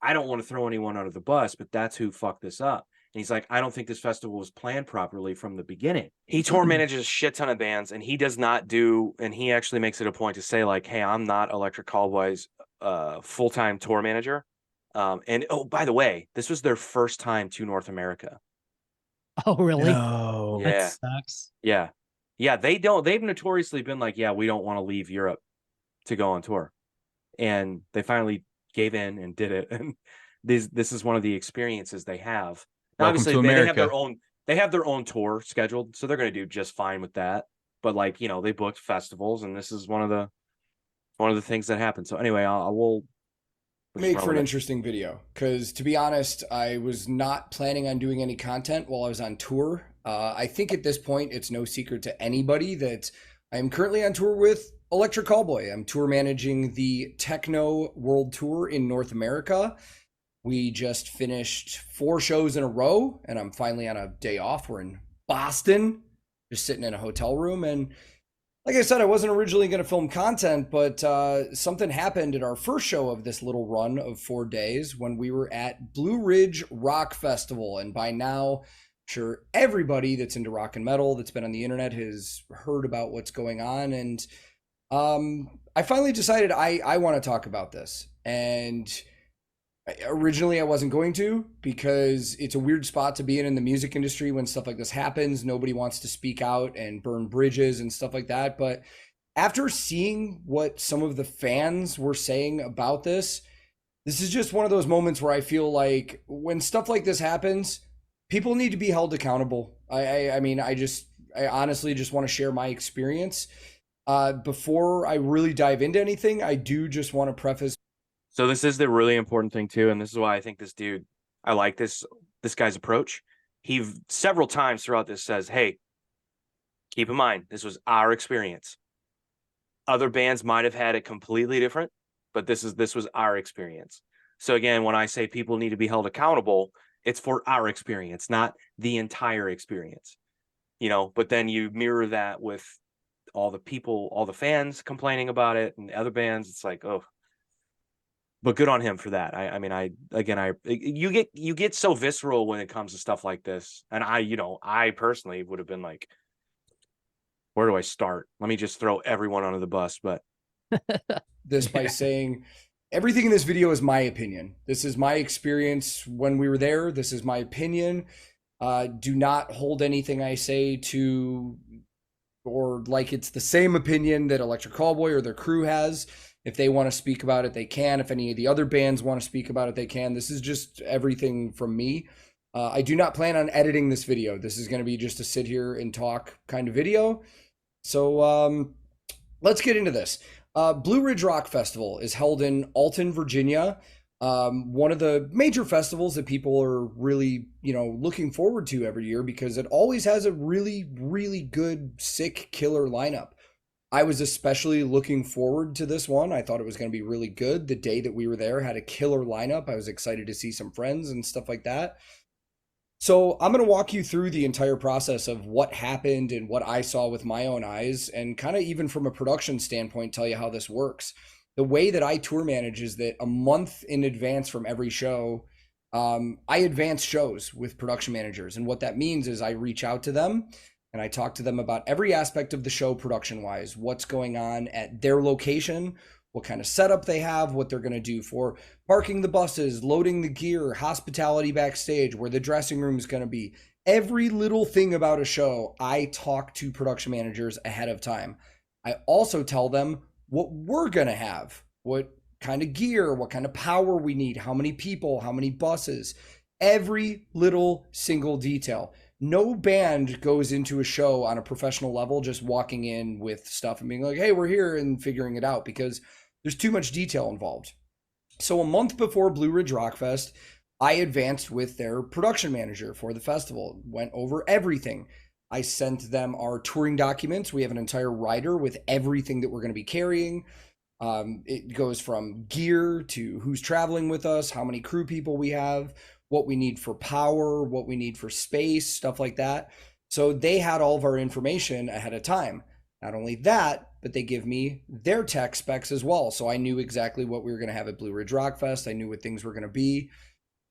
I don't want to throw anyone under the bus, but that's who fucked this up. And he's like, I don't think this festival was planned properly from the beginning. He tour manages a shit ton of bands, and he does not do, and he actually makes it a point to say, like, hey, I'm not Electric Callboy's full-time tour manager. And oh, by the way, this was their first time to North America. Oh, really? No. Yeah. That sucks. Yeah. Yeah, they've notoriously been like, yeah, we don't want to leave Europe to go on tour. And they finally gave in and did it. And this is one of the experiences they have. Now, Welcome obviously, to they America. have their own tour scheduled, so they're going to do just fine with that. But like, you know, they booked festivals, and this is one of the things that happened. So anyway, we'll make for an interesting video because, to be honest, I was not planning on doing any content while I was on tour. I think at this point it's no secret to anybody that I am currently on tour with Electric Callboy. I'm tour managing the Techno World Tour in North America. We just finished 4 shows in a row, and I'm finally on a day off. We're in Boston, just sitting in a hotel room. And like I said, I wasn't originally going to film content, but something happened at our first show of this little run of 4 days when we were at Blue Ridge Rock Festival. And by now, I'm sure everybody that's into rock and metal that's been on the internet has heard about what's going on. And I finally decided I want to talk about this. And originally I wasn't going to, because it's a weird spot to be in the music industry when stuff like this happens. Nobody wants to speak out and burn bridges and stuff like that. But after seeing what some of the fans were saying about this is just one of those moments where I feel like when stuff like this happens, people need to be held accountable. I mean, I honestly just want to share my experience. Before I really dive into anything, I do just want to preface. So this is the really important thing too, and this is why I think I like this guy's approach. He several times throughout this says, "Hey, keep in mind this was our experience. Other bands might have had it completely different, but this was our experience." So again, when I say people need to be held accountable, it's for our experience, not the entire experience. But then you mirror that with all the fans complaining about it and other bands. It's like, oh, but good on him for that. You get so visceral when it comes to stuff like this. And I personally would have been like, where do I start? Let me just throw everyone under the bus. But this by saying everything in this video is my opinion. This is my experience when we were there. This is my opinion. Do not hold anything I say to or like it's the same opinion that Electric Callboy or their crew has. If they want to speak about it, they can. If any of the other bands want to speak about it, they can. This is just everything from me. I do not plan on editing this video. This is going to be just a sit here and talk kind of video. So let's get into this. Blue Ridge Rock Festival is held in Alton, Virginia. One of the major festivals that people are really, looking forward to every year because it always has a really, really good, sick, killer lineup. I was especially looking forward to this one. I thought it was going to be really good. The day that we were there had a killer lineup. I was excited to see some friends and stuff like that. So I'm going to walk you through the entire process of what happened and what I saw with my own eyes, and kind of even from a production standpoint, tell you how this works. The way that I tour manage is that a month in advance from every show, I advance shows with production managers. And what that means is I reach out to them and I talk to them about every aspect of the show production wise, what's going on at their location, what kind of setup they have, what they're going to do for parking the buses, loading the gear, hospitality backstage, where the dressing room is going to be. Every little thing about a show, I talk to production managers ahead of time. I also tell them what we're going to have, what kind of gear, what kind of power we need, how many people, how many buses, every little single detail. No band goes into a show on a professional level just walking in with stuff and being like, hey, we're here, and figuring it out, because there's too much detail involved. So a month before Blue Ridge Rockfest, I advanced with their production manager for the festival, went over everything. I sent them our touring documents. We have an entire rider with everything that we're going to be carrying. It goes from gear to who's traveling with us, how many crew people we have, what we need for power, what we need for space, stuff like that. So they had all of our information ahead of time. Not only that, but they give me their tech specs as well. So I knew exactly what we were going to have at Blue Ridge Rockfest. I knew what things were going to be.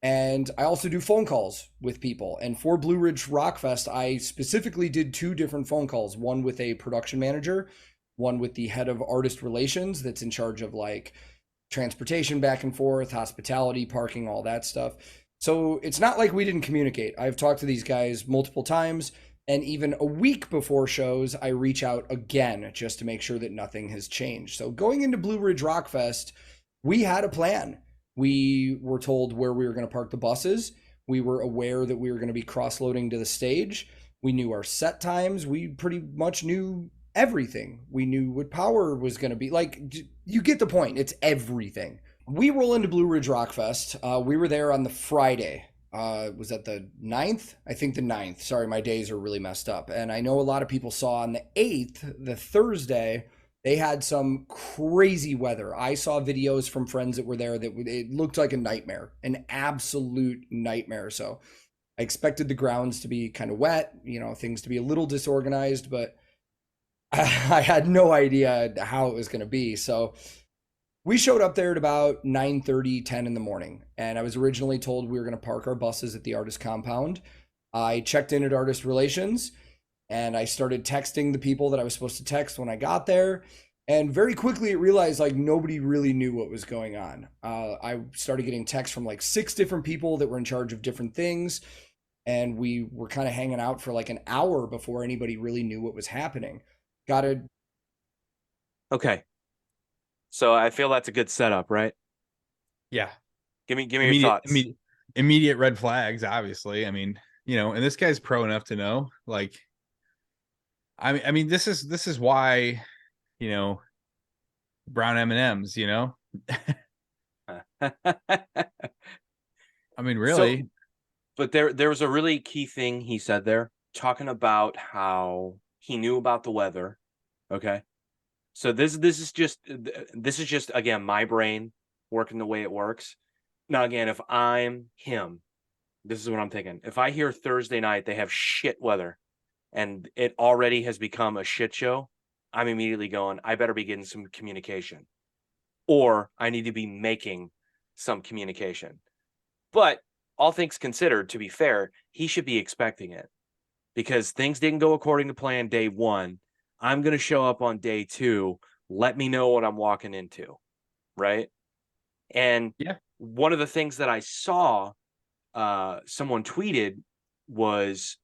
And I also do phone calls with people. And for Blue Ridge Rockfest, I specifically did 2 different phone calls, one with a production manager, one with the head of artist relations that's in charge of like transportation back and forth, hospitality, parking, all that stuff. So it's not like we didn't communicate. I've talked to these guys multiple times, and even a week before shows, I reach out again just to make sure that nothing has changed. So going into Blue Ridge Rockfest, we had a plan. We were told where we were going to park the buses. We were aware that we were going to be cross-loading to the stage. We knew our set times. We pretty much knew everything. We knew what power was going to be. Like, you get the point. It's everything. We roll into Blue Ridge Rockfest. We were there on the Friday. Was that the 9th? I think the 9th. Sorry, my days are really messed up. And I know a lot of people saw on the 8th, the Thursday, they had some crazy weather. I saw videos from friends that were there that it looked like a nightmare, an absolute nightmare. So I expected the grounds to be kind of wet, things to be a little disorganized, but I had no idea how it was going to be. So we showed up there at about 9:30, 10 in the morning, and I was originally told we were going to park our buses at the artist compound. I checked in at artist relations, and I started texting the people that I was supposed to text when I got there, and very quickly it realized like nobody really knew what was going on. I started getting texts from like 6 different people that were in charge of different things, and we were kind of hanging out for like an hour before anybody really knew what was happening. Okay. So I feel that's a good setup, right? Yeah. Give me your thoughts. Immediate red flags, obviously. I mean, and this guy's pro enough to know, like, I mean, this is why, brown M&Ms, I mean, really. But there was a really key thing he said there, talking about how he knew about the weather. Okay. So this is just again my brain working the way it works. Now again, if I'm him, this is what I'm thinking. If I hear Thursday night they have shit weather and it already has become a shit show, I'm immediately going, I better be getting some communication. Or I need to be making some communication. But all things considered, to be fair, he should be expecting it because things didn't go according to plan day one. I'm going to show up on day two. Let me know what I'm walking into. Right. And Yeah. one of the things that I saw someone tweeted was,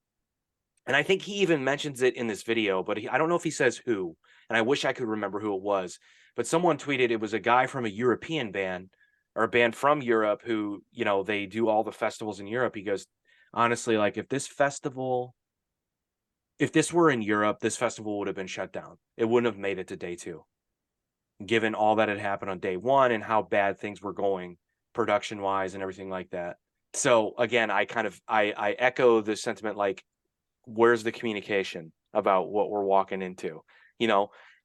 and I think he even mentions it in this video, but I don't know if he says who, and I wish I could remember who it was, but someone tweeted it was a guy from a European band or a band from Europe who, they do all the festivals in Europe. He goes, honestly, like if this were in Europe, this festival would have been shut down. It wouldn't have made it to day two, given all that had happened on day one and how bad things were going production wise and everything like that. So again, I echo the sentiment, like, where's the communication about what we're walking into?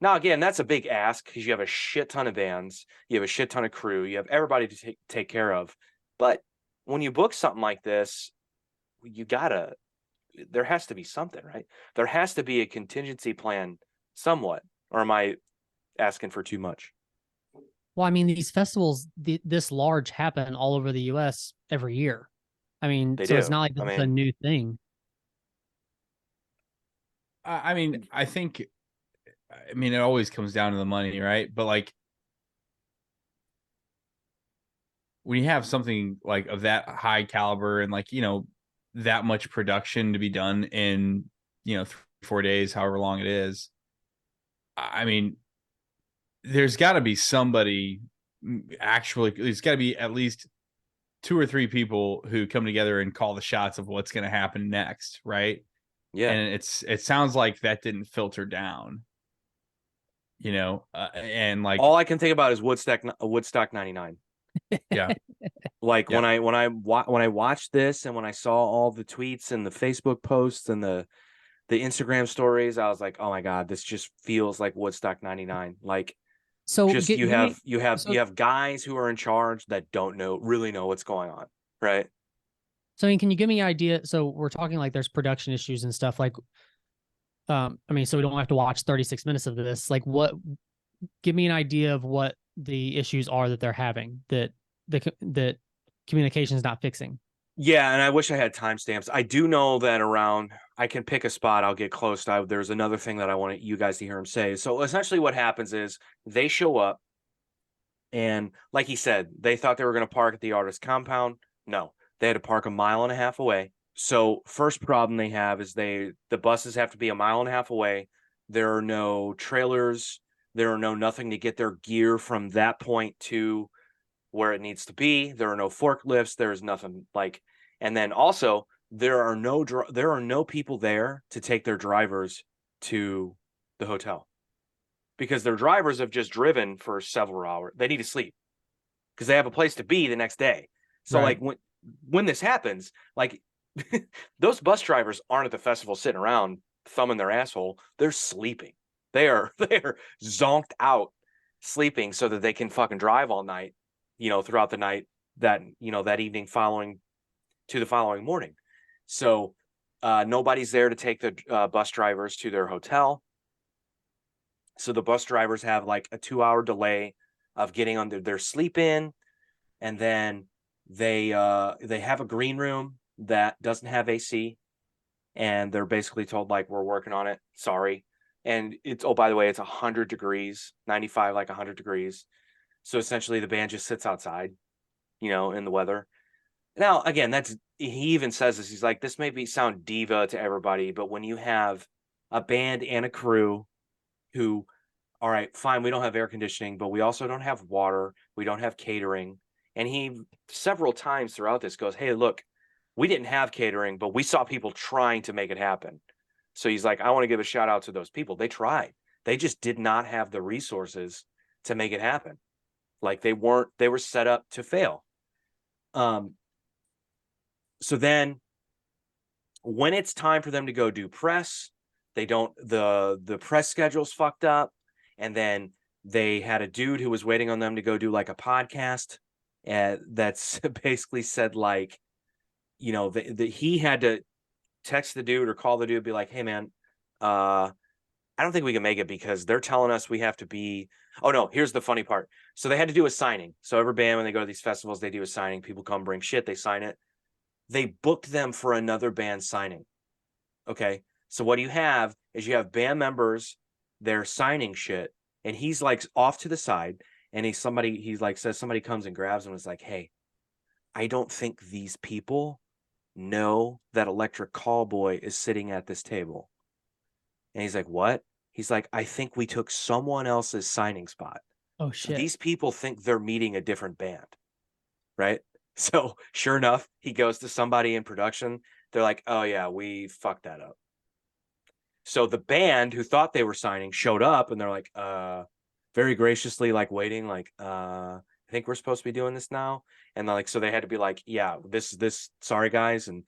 Now again, that's a big ask because you have a shit ton of bands, you have a shit ton of crew, you have everybody to take care of. But when you book something like this, there has to be something, right? There has to be a contingency plan somewhat. Or am I asking for too much? Well, I mean, these festivals this large happen all over the US every year. I mean, They so it's do. not like it's a new thing. I mean, it always comes down to the money, right? But like, when you have something like of that high caliber and like, that much production to be done in, 4 days, however long it is, I mean, there's got to be somebody actually, there's got to be at least 2 or 3 people who come together and call the shots of what's going to happen next, right? Yeah. And it sounds like that didn't filter down, and like all I can think about is Woodstock 99. Yeah. Like Yep. when I watched this and when I saw all the tweets and the Facebook posts and the Instagram stories, I was like, oh my God, this just feels like Woodstock 99. Like, So just you so have guys who are in charge that don't really know what's going on, right? So, I mean, can you give me an idea? So we're talking like there's production issues and stuff like, I mean, so we don't have to watch 36 minutes of this. Like give me an idea of what the issues are that they're having that communication is not fixing. Yeah, and I wish I had timestamps. I do know that I can pick a spot. I'll get close. There's another thing that I want you guys to hear him say. So essentially what happens is they show up and like he said, they thought they were going to park at the artist compound. No, they had to park a mile and a half away. So first problem they have is the buses have to be a mile and a half away. There are no trailers. There are nothing to get their gear from that point to where it needs to be. There are no forklifts. There's nothing like, and then also there are no people there to take their drivers to the hotel because their drivers have just driven for several hours. They need to sleep because they have a place to be the next day. So Right. like when this happens, like those bus drivers aren't at the festival sitting around thumbing their asshole. They're sleeping. They're zonked out sleeping so that they can fucking drive all night, throughout the night that evening following to the following morning. So nobody's there to take the bus drivers to their hotel. So the bus drivers have like a 2-hour delay of getting under their sleep in, and then they have a green room that doesn't have AC, and they're basically told like, we're working on it. Sorry. And it's, oh, by the way, it's 100 degrees, 95, like 100 degrees. So essentially the band just sits outside, in the weather. Now, again, he even says this. He's like, this may sound diva to everybody, but when you have a band and a crew who, all right, fine, we don't have air conditioning, but we also don't have water. We don't have catering. And he several times throughout this goes, hey, look, we didn't have catering, but we saw people trying to make it happen. So he's like, I want to give a shout out to those people. They tried. They just did not have the resources to make it happen. Like they were set up to fail. So then when it's time for them to go do press, they don't, the press schedule's fucked up. And then they had a dude who was waiting on them to go do like a podcast, and that's basically said like, you know, he had to text the dude or call the dude, be like, hey man, I don't think we can make it because they're telling us we have to be. Oh no, here's the funny part. So they had to do a signing. So every band, when they go to these festivals, they do a signing. People come bring shit, they sign it. They booked them for another band signing. Okay. So what you have is you have band members, they're signing shit, and he's like off to the side, and he's like says somebody comes and grabs him and is like, hey, I don't think these people know that Electric Callboy is sitting at this table. And he's like, what? He's like, I think we took someone else's signing spot. Oh So shit. these people think they're meeting a different band, right? So sure enough, he goes to somebody in production. They're like, oh yeah, we fucked that up. So the band who thought they were signing showed up, and they're like, very graciously, like waiting, like, I think we're supposed to be doing this now. And they're like, so they had to be like, yeah, this, sorry guys. And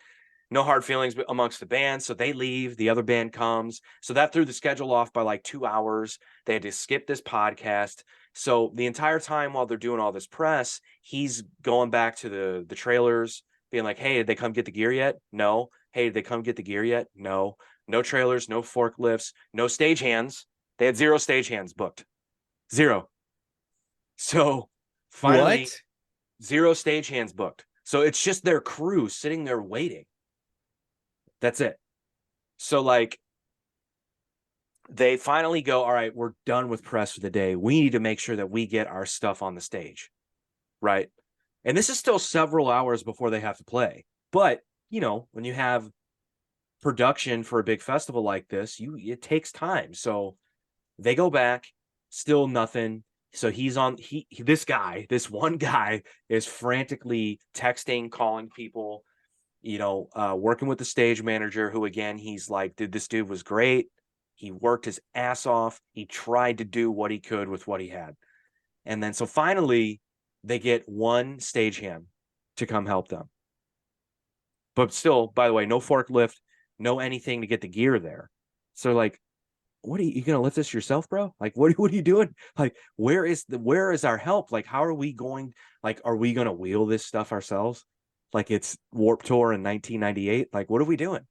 no hard feelings amongst the band. So they leave, the other band comes. So that threw the schedule off by like 2 hours. They had to skip this podcast. So the entire time while they're doing all this press, he's going back to the trailers, being like, hey, did they come get the gear yet? No. Hey, did they come get the gear yet? No. No trailers, no forklifts, no stagehands. They had 0 stagehands booked. 0. So finally, What? 0 stagehands booked. So it's just their crew sitting there waiting. That's it. So like they finally go, all right, we're done with press for the day. We need to make sure that we get our stuff on the stage. Right. And this is still several hours before they have to play. But, you know, when you have production for a big festival like this, it takes time. So they go back, still nothing. So he's on, this one guy is frantically texting, calling people, you know, working with the stage manager, who again, he's like, dude, this dude was great. He worked his ass off. He tried to do what he could with what he had. And then so finally they get one stagehand to come help them. But still, by the way, no forklift, no anything to get the gear there. So like, what are you gonna lift this yourself, bro? Like, what are you doing? Like, where is our help? Like, how are we going? Like, are we gonna wheel this stuff ourselves? Like it's Warped Tour in 1998. Like, what are we doing?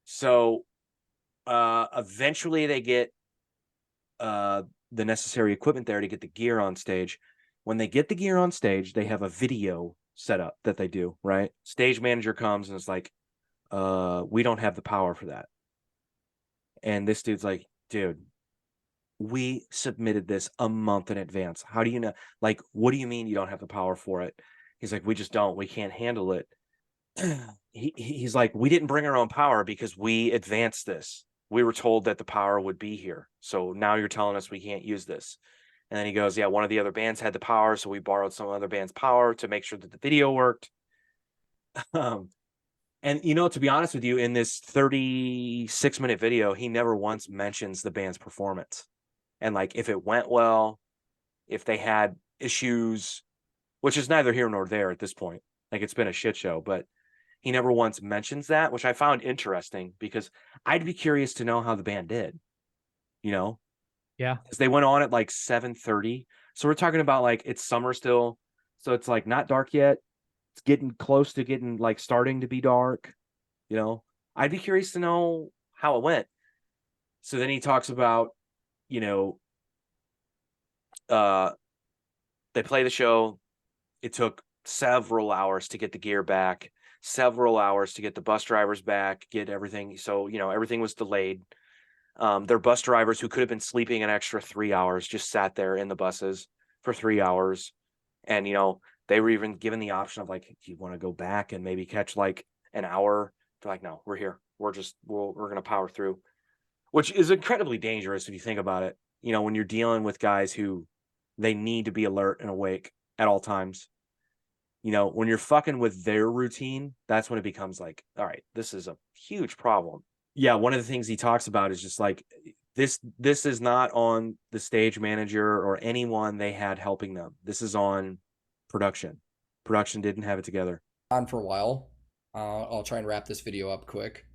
So eventually they get the necessary equipment there to get the gear on stage. When they get the gear on stage, they have a video set up that they do, right? Stage manager comes and is like, we don't have the power for that. And this dude's like, dude, we submitted this a month in advance. How do you know? Like, what do you mean you don't have the power for it? He's like, we just don't. We can't handle it. He's like, we didn't bring our own power because we advanced this. We were told that the power would be here. So now you're telling us we can't use this. And then he goes, yeah, one of the other bands had the power. So we borrowed some other band's power to make sure that the video worked. And, you know, to be honest with you, in this 36-minute video, he never once mentions the band's performance. And like, if it went well, if they had issues, which is neither here nor there at this point. Like, it's been a shit show, but he never once mentions that, which I found interesting because I'd be curious to know how the band did, you know? Yeah. Because they went on at like 7:30. So we're talking about like, it's summer still. So it's like not dark yet. It's getting close to getting like starting to be dark, you know? I'd be curious to know how it went. So then he talks about, you know, they play the show. It took several hours to get the gear back, several hours to get the bus drivers back, get everything. So, you know, everything was delayed. Their bus drivers who could have been sleeping an extra 3 hours just sat there in the buses for 3 hours. And, you know, they were even given the option of like, do you want to go back and maybe catch like an hour? They're like, no, we're here. We're going to power through, which is incredibly dangerous if you think about it. You know, when you're dealing with guys who they need to be alert and awake at all times. You know, when you're fucking with their routine, that's when it becomes like, all right, this is a huge problem. Yeah, one of the things he talks about is just like This is not on the stage manager or anyone they had helping them. This is on production. Production didn't have it together. On for a while. I'll try and wrap this video up quick.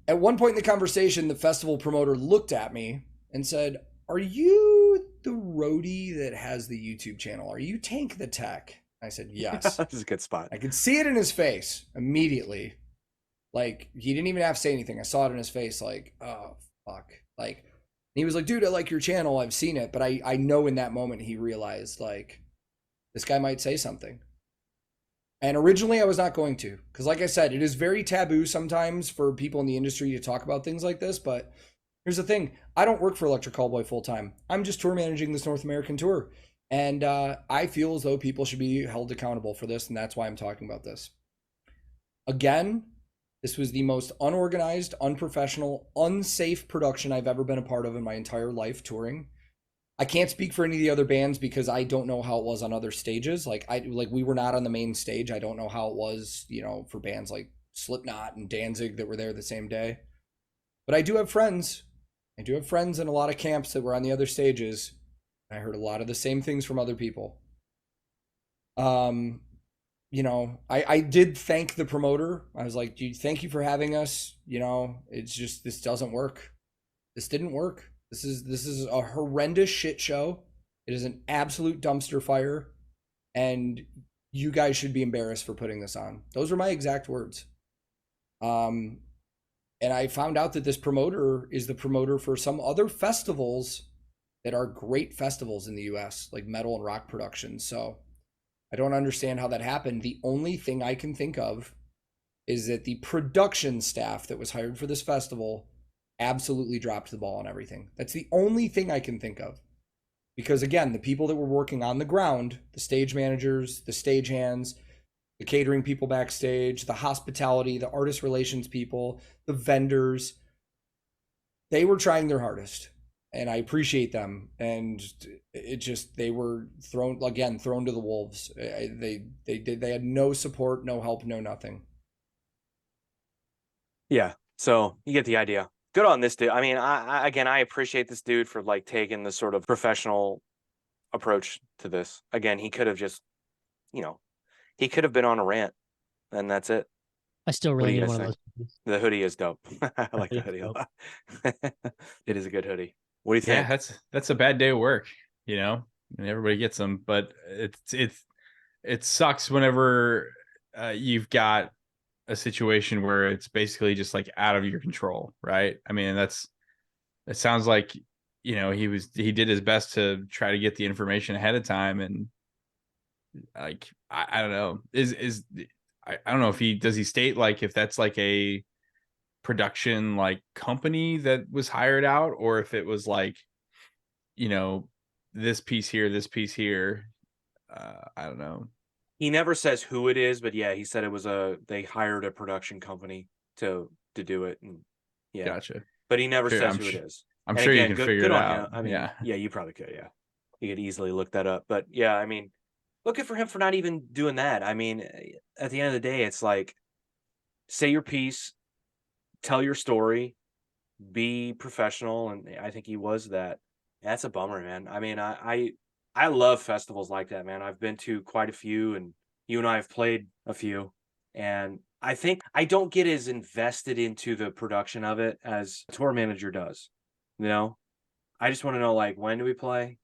At one point in the conversation, the festival promoter looked at me and said, "Are you the roadie that has the YouTube channel? Are you Tank the Tech?" I said, "Yes." This is a good spot. I could see it in his face immediately. Like, he didn't even have to say anything. I saw it in his face, like, oh, fuck. Like, he was like, "Dude, I like your channel. I've seen it." But I know in that moment he realized, like, this guy might say something. And originally I was not going to, because like I said, it is very taboo sometimes for people in the industry to talk about things like this. But here's the thing. I don't work for Electric Callboy full time. I'm just tour managing this North American tour. And I feel as though people should be held accountable for this. And that's why I'm talking about this. Again, this was the most unorganized, unprofessional, unsafe production I've ever been a part of in my entire life touring. I can't speak for any of the other bands because I don't know how it was on other stages. Like we were not on the main stage. I don't know how it was, you know, for bands like Slipknot and Danzig that were there the same day. But I do have friends. I do have friends in a lot of camps that were on the other stages. I heard a lot of the same things from other people. You know, I did thank the promoter. I was like, "Dude, thank you for having us. You know, it's just, this doesn't work. This didn't work. This is a horrendous shit show. It is an absolute dumpster fire, and you guys should be embarrassed for putting this on." Those were my exact words. And I found out that this promoter is the promoter for some other festivals that are great festivals in the US, like metal and rock productions. So I don't understand how that happened. The only thing I can think of is that the production staff that was hired for this festival absolutely dropped the ball on everything. That's the only thing I can think of. Because again, the people that were working on the ground, the stage managers, the stagehands, the catering people backstage, the hospitality, the artist relations people, the vendors, they were trying their hardest. And I appreciate them. And it just, they were thrown to the wolves. They had no support, no help, no nothing. Yeah. So you get the idea. Good on this dude. I mean, I appreciate this dude for like taking the sort of professional approach to this. Again, he could have just, you know, he could have been on a rant and that's it. I still What do really you need guys one of think? those. The hoodie is dope. I like the Hoodie hoodie is a lot. It is a good hoodie. What do you think? Yeah, that's a bad day of work, you know, and everybody gets them, but it sucks whenever you've got a situation where it's basically just like out of your control, right? I mean, it sounds like, you know, he did his best to try to get the information ahead of time, and like I don't know, I don't know if does he state like if that's like a production like company that was hired out, or if it was like, you know, this piece here. I don't know. He never says who it is, but yeah, he said it was they hired a production company to do it. And yeah, Gotcha. but he never Sure, says who it is. I'm And sure again, you can good, figure good it on out. him. I mean, Yeah. yeah, you probably could. Yeah, you could easily look that up. But yeah, I mean, looking for him for not even doing that. I mean, at the end of the day, it's like, say your piece, tell your story, be professional, and I think he was that. That's a bummer, man. I mean, I love festivals like that, man. I've been to quite a few, and you and I have played a few, and I think I don't get as invested into the production of it as a tour manager does. You know, I just want to know, like, when do we play?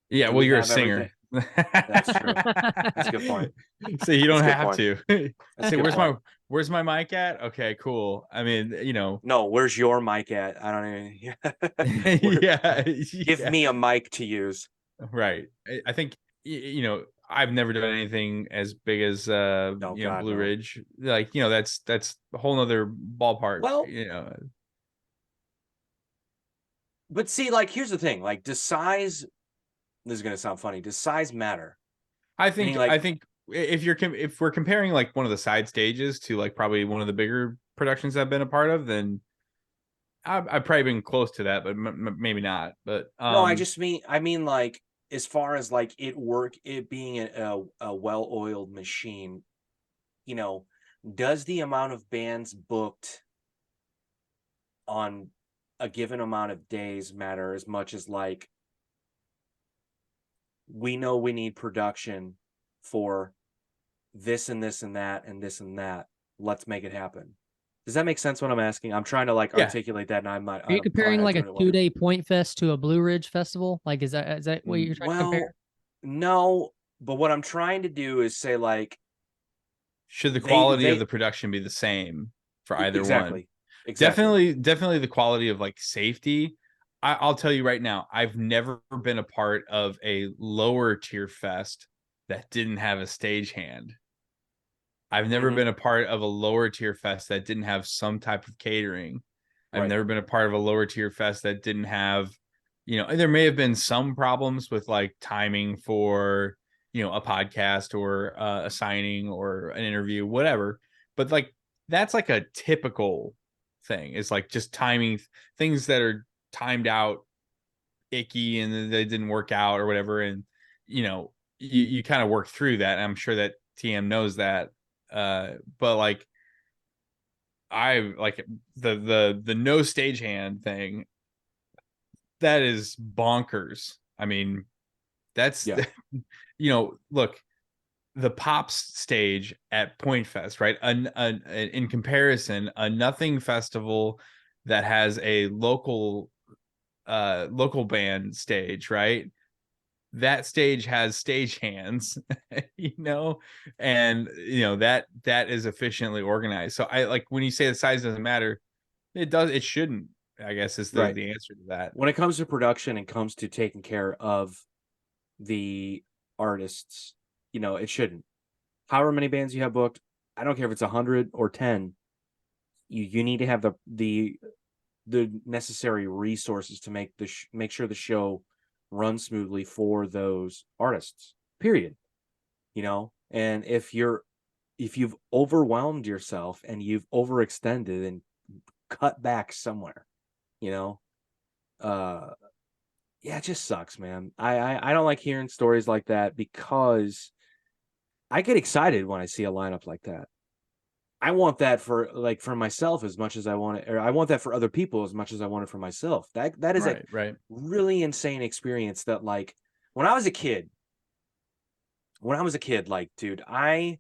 Yeah, Do well, we you're a have singer. That's true. That's a good point. So you don't That's a good have point. to. That's a Say, good point. where's my mic at? Okay, cool. I mean, you know. No, where's your mic at? I don't even. Yeah. Give me a mic to use. Right. I think you know, I've never done anything as big as Oh, you know, God, Blue no. Ridge. Like, you know, that's a whole nother ballpark, Well, you know. but see, like, here's the thing. Like, does size? This is gonna sound funny. Does size matter? I Meaning, think like, if we're comparing like one of the side stages to like probably one of the bigger productions I've been a part of, then I've probably been close to that, but maybe not. But no, I mean, like, as far as like it being a well-oiled machine, you know, does the amount of bands booked on a given amount of days matter as much as like we know we need production for this and this and that and this and that. Let's make it happen. Does that make sense what I'm asking? I'm trying to like Yeah. articulate that, and I'm not. Are you I'm comparing probably not like a doing it well. 2-day Point Fest to a Blue Ridge festival? Like, is that what you're trying to compare? No, but what I'm trying to do is say like, should the quality of they the production be the same for either one? Exactly. Definitely the quality of like safety. I'll tell you right now, I've never been a part of a lower tier fest that didn't have a stagehand. I've never Mhm. been a part of a lower tier fest that didn't have some type of catering. I've Right. never been a part of a lower tier fest that didn't have, there may have been some problems with like timing for, a podcast or a signing or an interview, whatever. But like, that's like a typical thing. It's like just timing things that are timed out icky and then they didn't work out or whatever. And, you kind of work through that. I'm sure that TM knows that. But like, I like the no stagehand thing. That is bonkers. I mean, that's Yeah. look, the Pops stage at Point Fest, right? In comparison, a nothing festival that has a local band stage, right? That stage has stagehands, and that is efficiently organized. So I like when you say the size doesn't matter, it shouldn't, I guess, is Right. the answer to that. When it comes to production and comes to taking care of the artists, it shouldn't. However many bands you have booked, I don't care if it's 100 or 10. You need to have the necessary resources to make sure the show runs smoothly for those artists. Period. And if you've overwhelmed yourself and you've overextended and cut back somewhere, yeah, it just sucks, man. I don't like hearing stories like that because I get excited when I see a lineup like that. I want that for myself as much as I want it, or I want that for other people as much as I want it for myself. That is Right. really insane experience that like when I was a kid, like, dude, I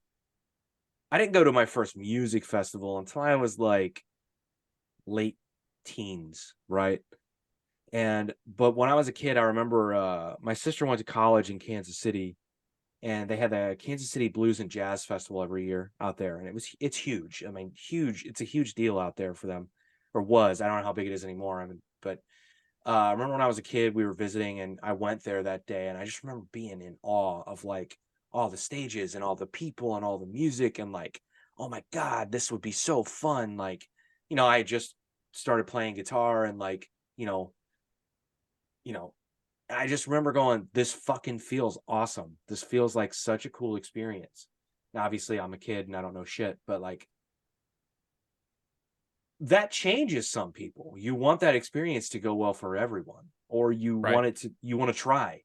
didn't go to my first music festival until I was like late teens, right? But when I was a kid, I remember my sister went to college in Kansas City, and they had the Kansas City Blues and Jazz Festival every year out there, and it's huge. I mean, huge. It's a huge deal out there for them, or was. I don't know how big it is anymore. I mean, but I remember when I was a kid, we were visiting, and I went there that day, and I just remember being in awe of like all the stages and all the people and all the music, and like, oh my God, this would be so fun. Like, I just started playing guitar, and like, you know, I just remember going, this fucking feels awesome. This feels like such a cool experience. Now, obviously, I'm a kid and I don't know shit, but like that changes some people. You want that experience to go well for everyone, or you Right. want to try,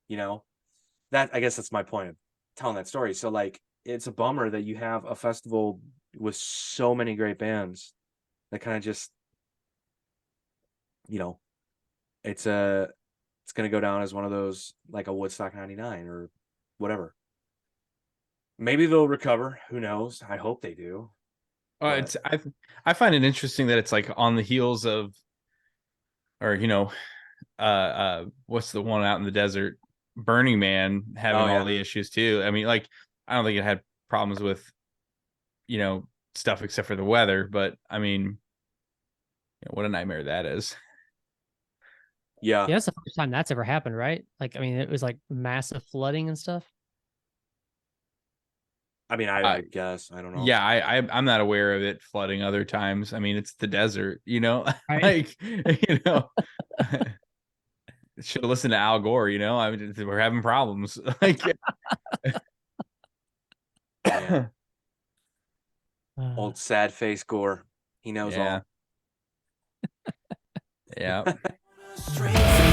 that, I guess that's my point of telling that story. So like, it's a bummer that you have a festival with so many great bands that kind of just, it's going to go down as one of those, like a Woodstock 99 or whatever. Maybe they'll recover. Who knows? I hope they do. But I find it interesting that it's like on the heels of, or what's the one out in the desert, Burning Man, having all the issues too. I mean, like, I don't think it had problems with stuff except for the weather, but I mean, what a nightmare that is. Yeah, that's the first time that's ever happened, right? Like, I mean, it was like massive flooding and stuff. I mean, I guess, I don't know. Yeah, I'm not aware of it flooding other times. I mean, it's the desert, Right. like, should have listened to Al Gore, I mean, we're having problems. Like, Yeah. Old sad face Gore. He knows all. Yeah. Streets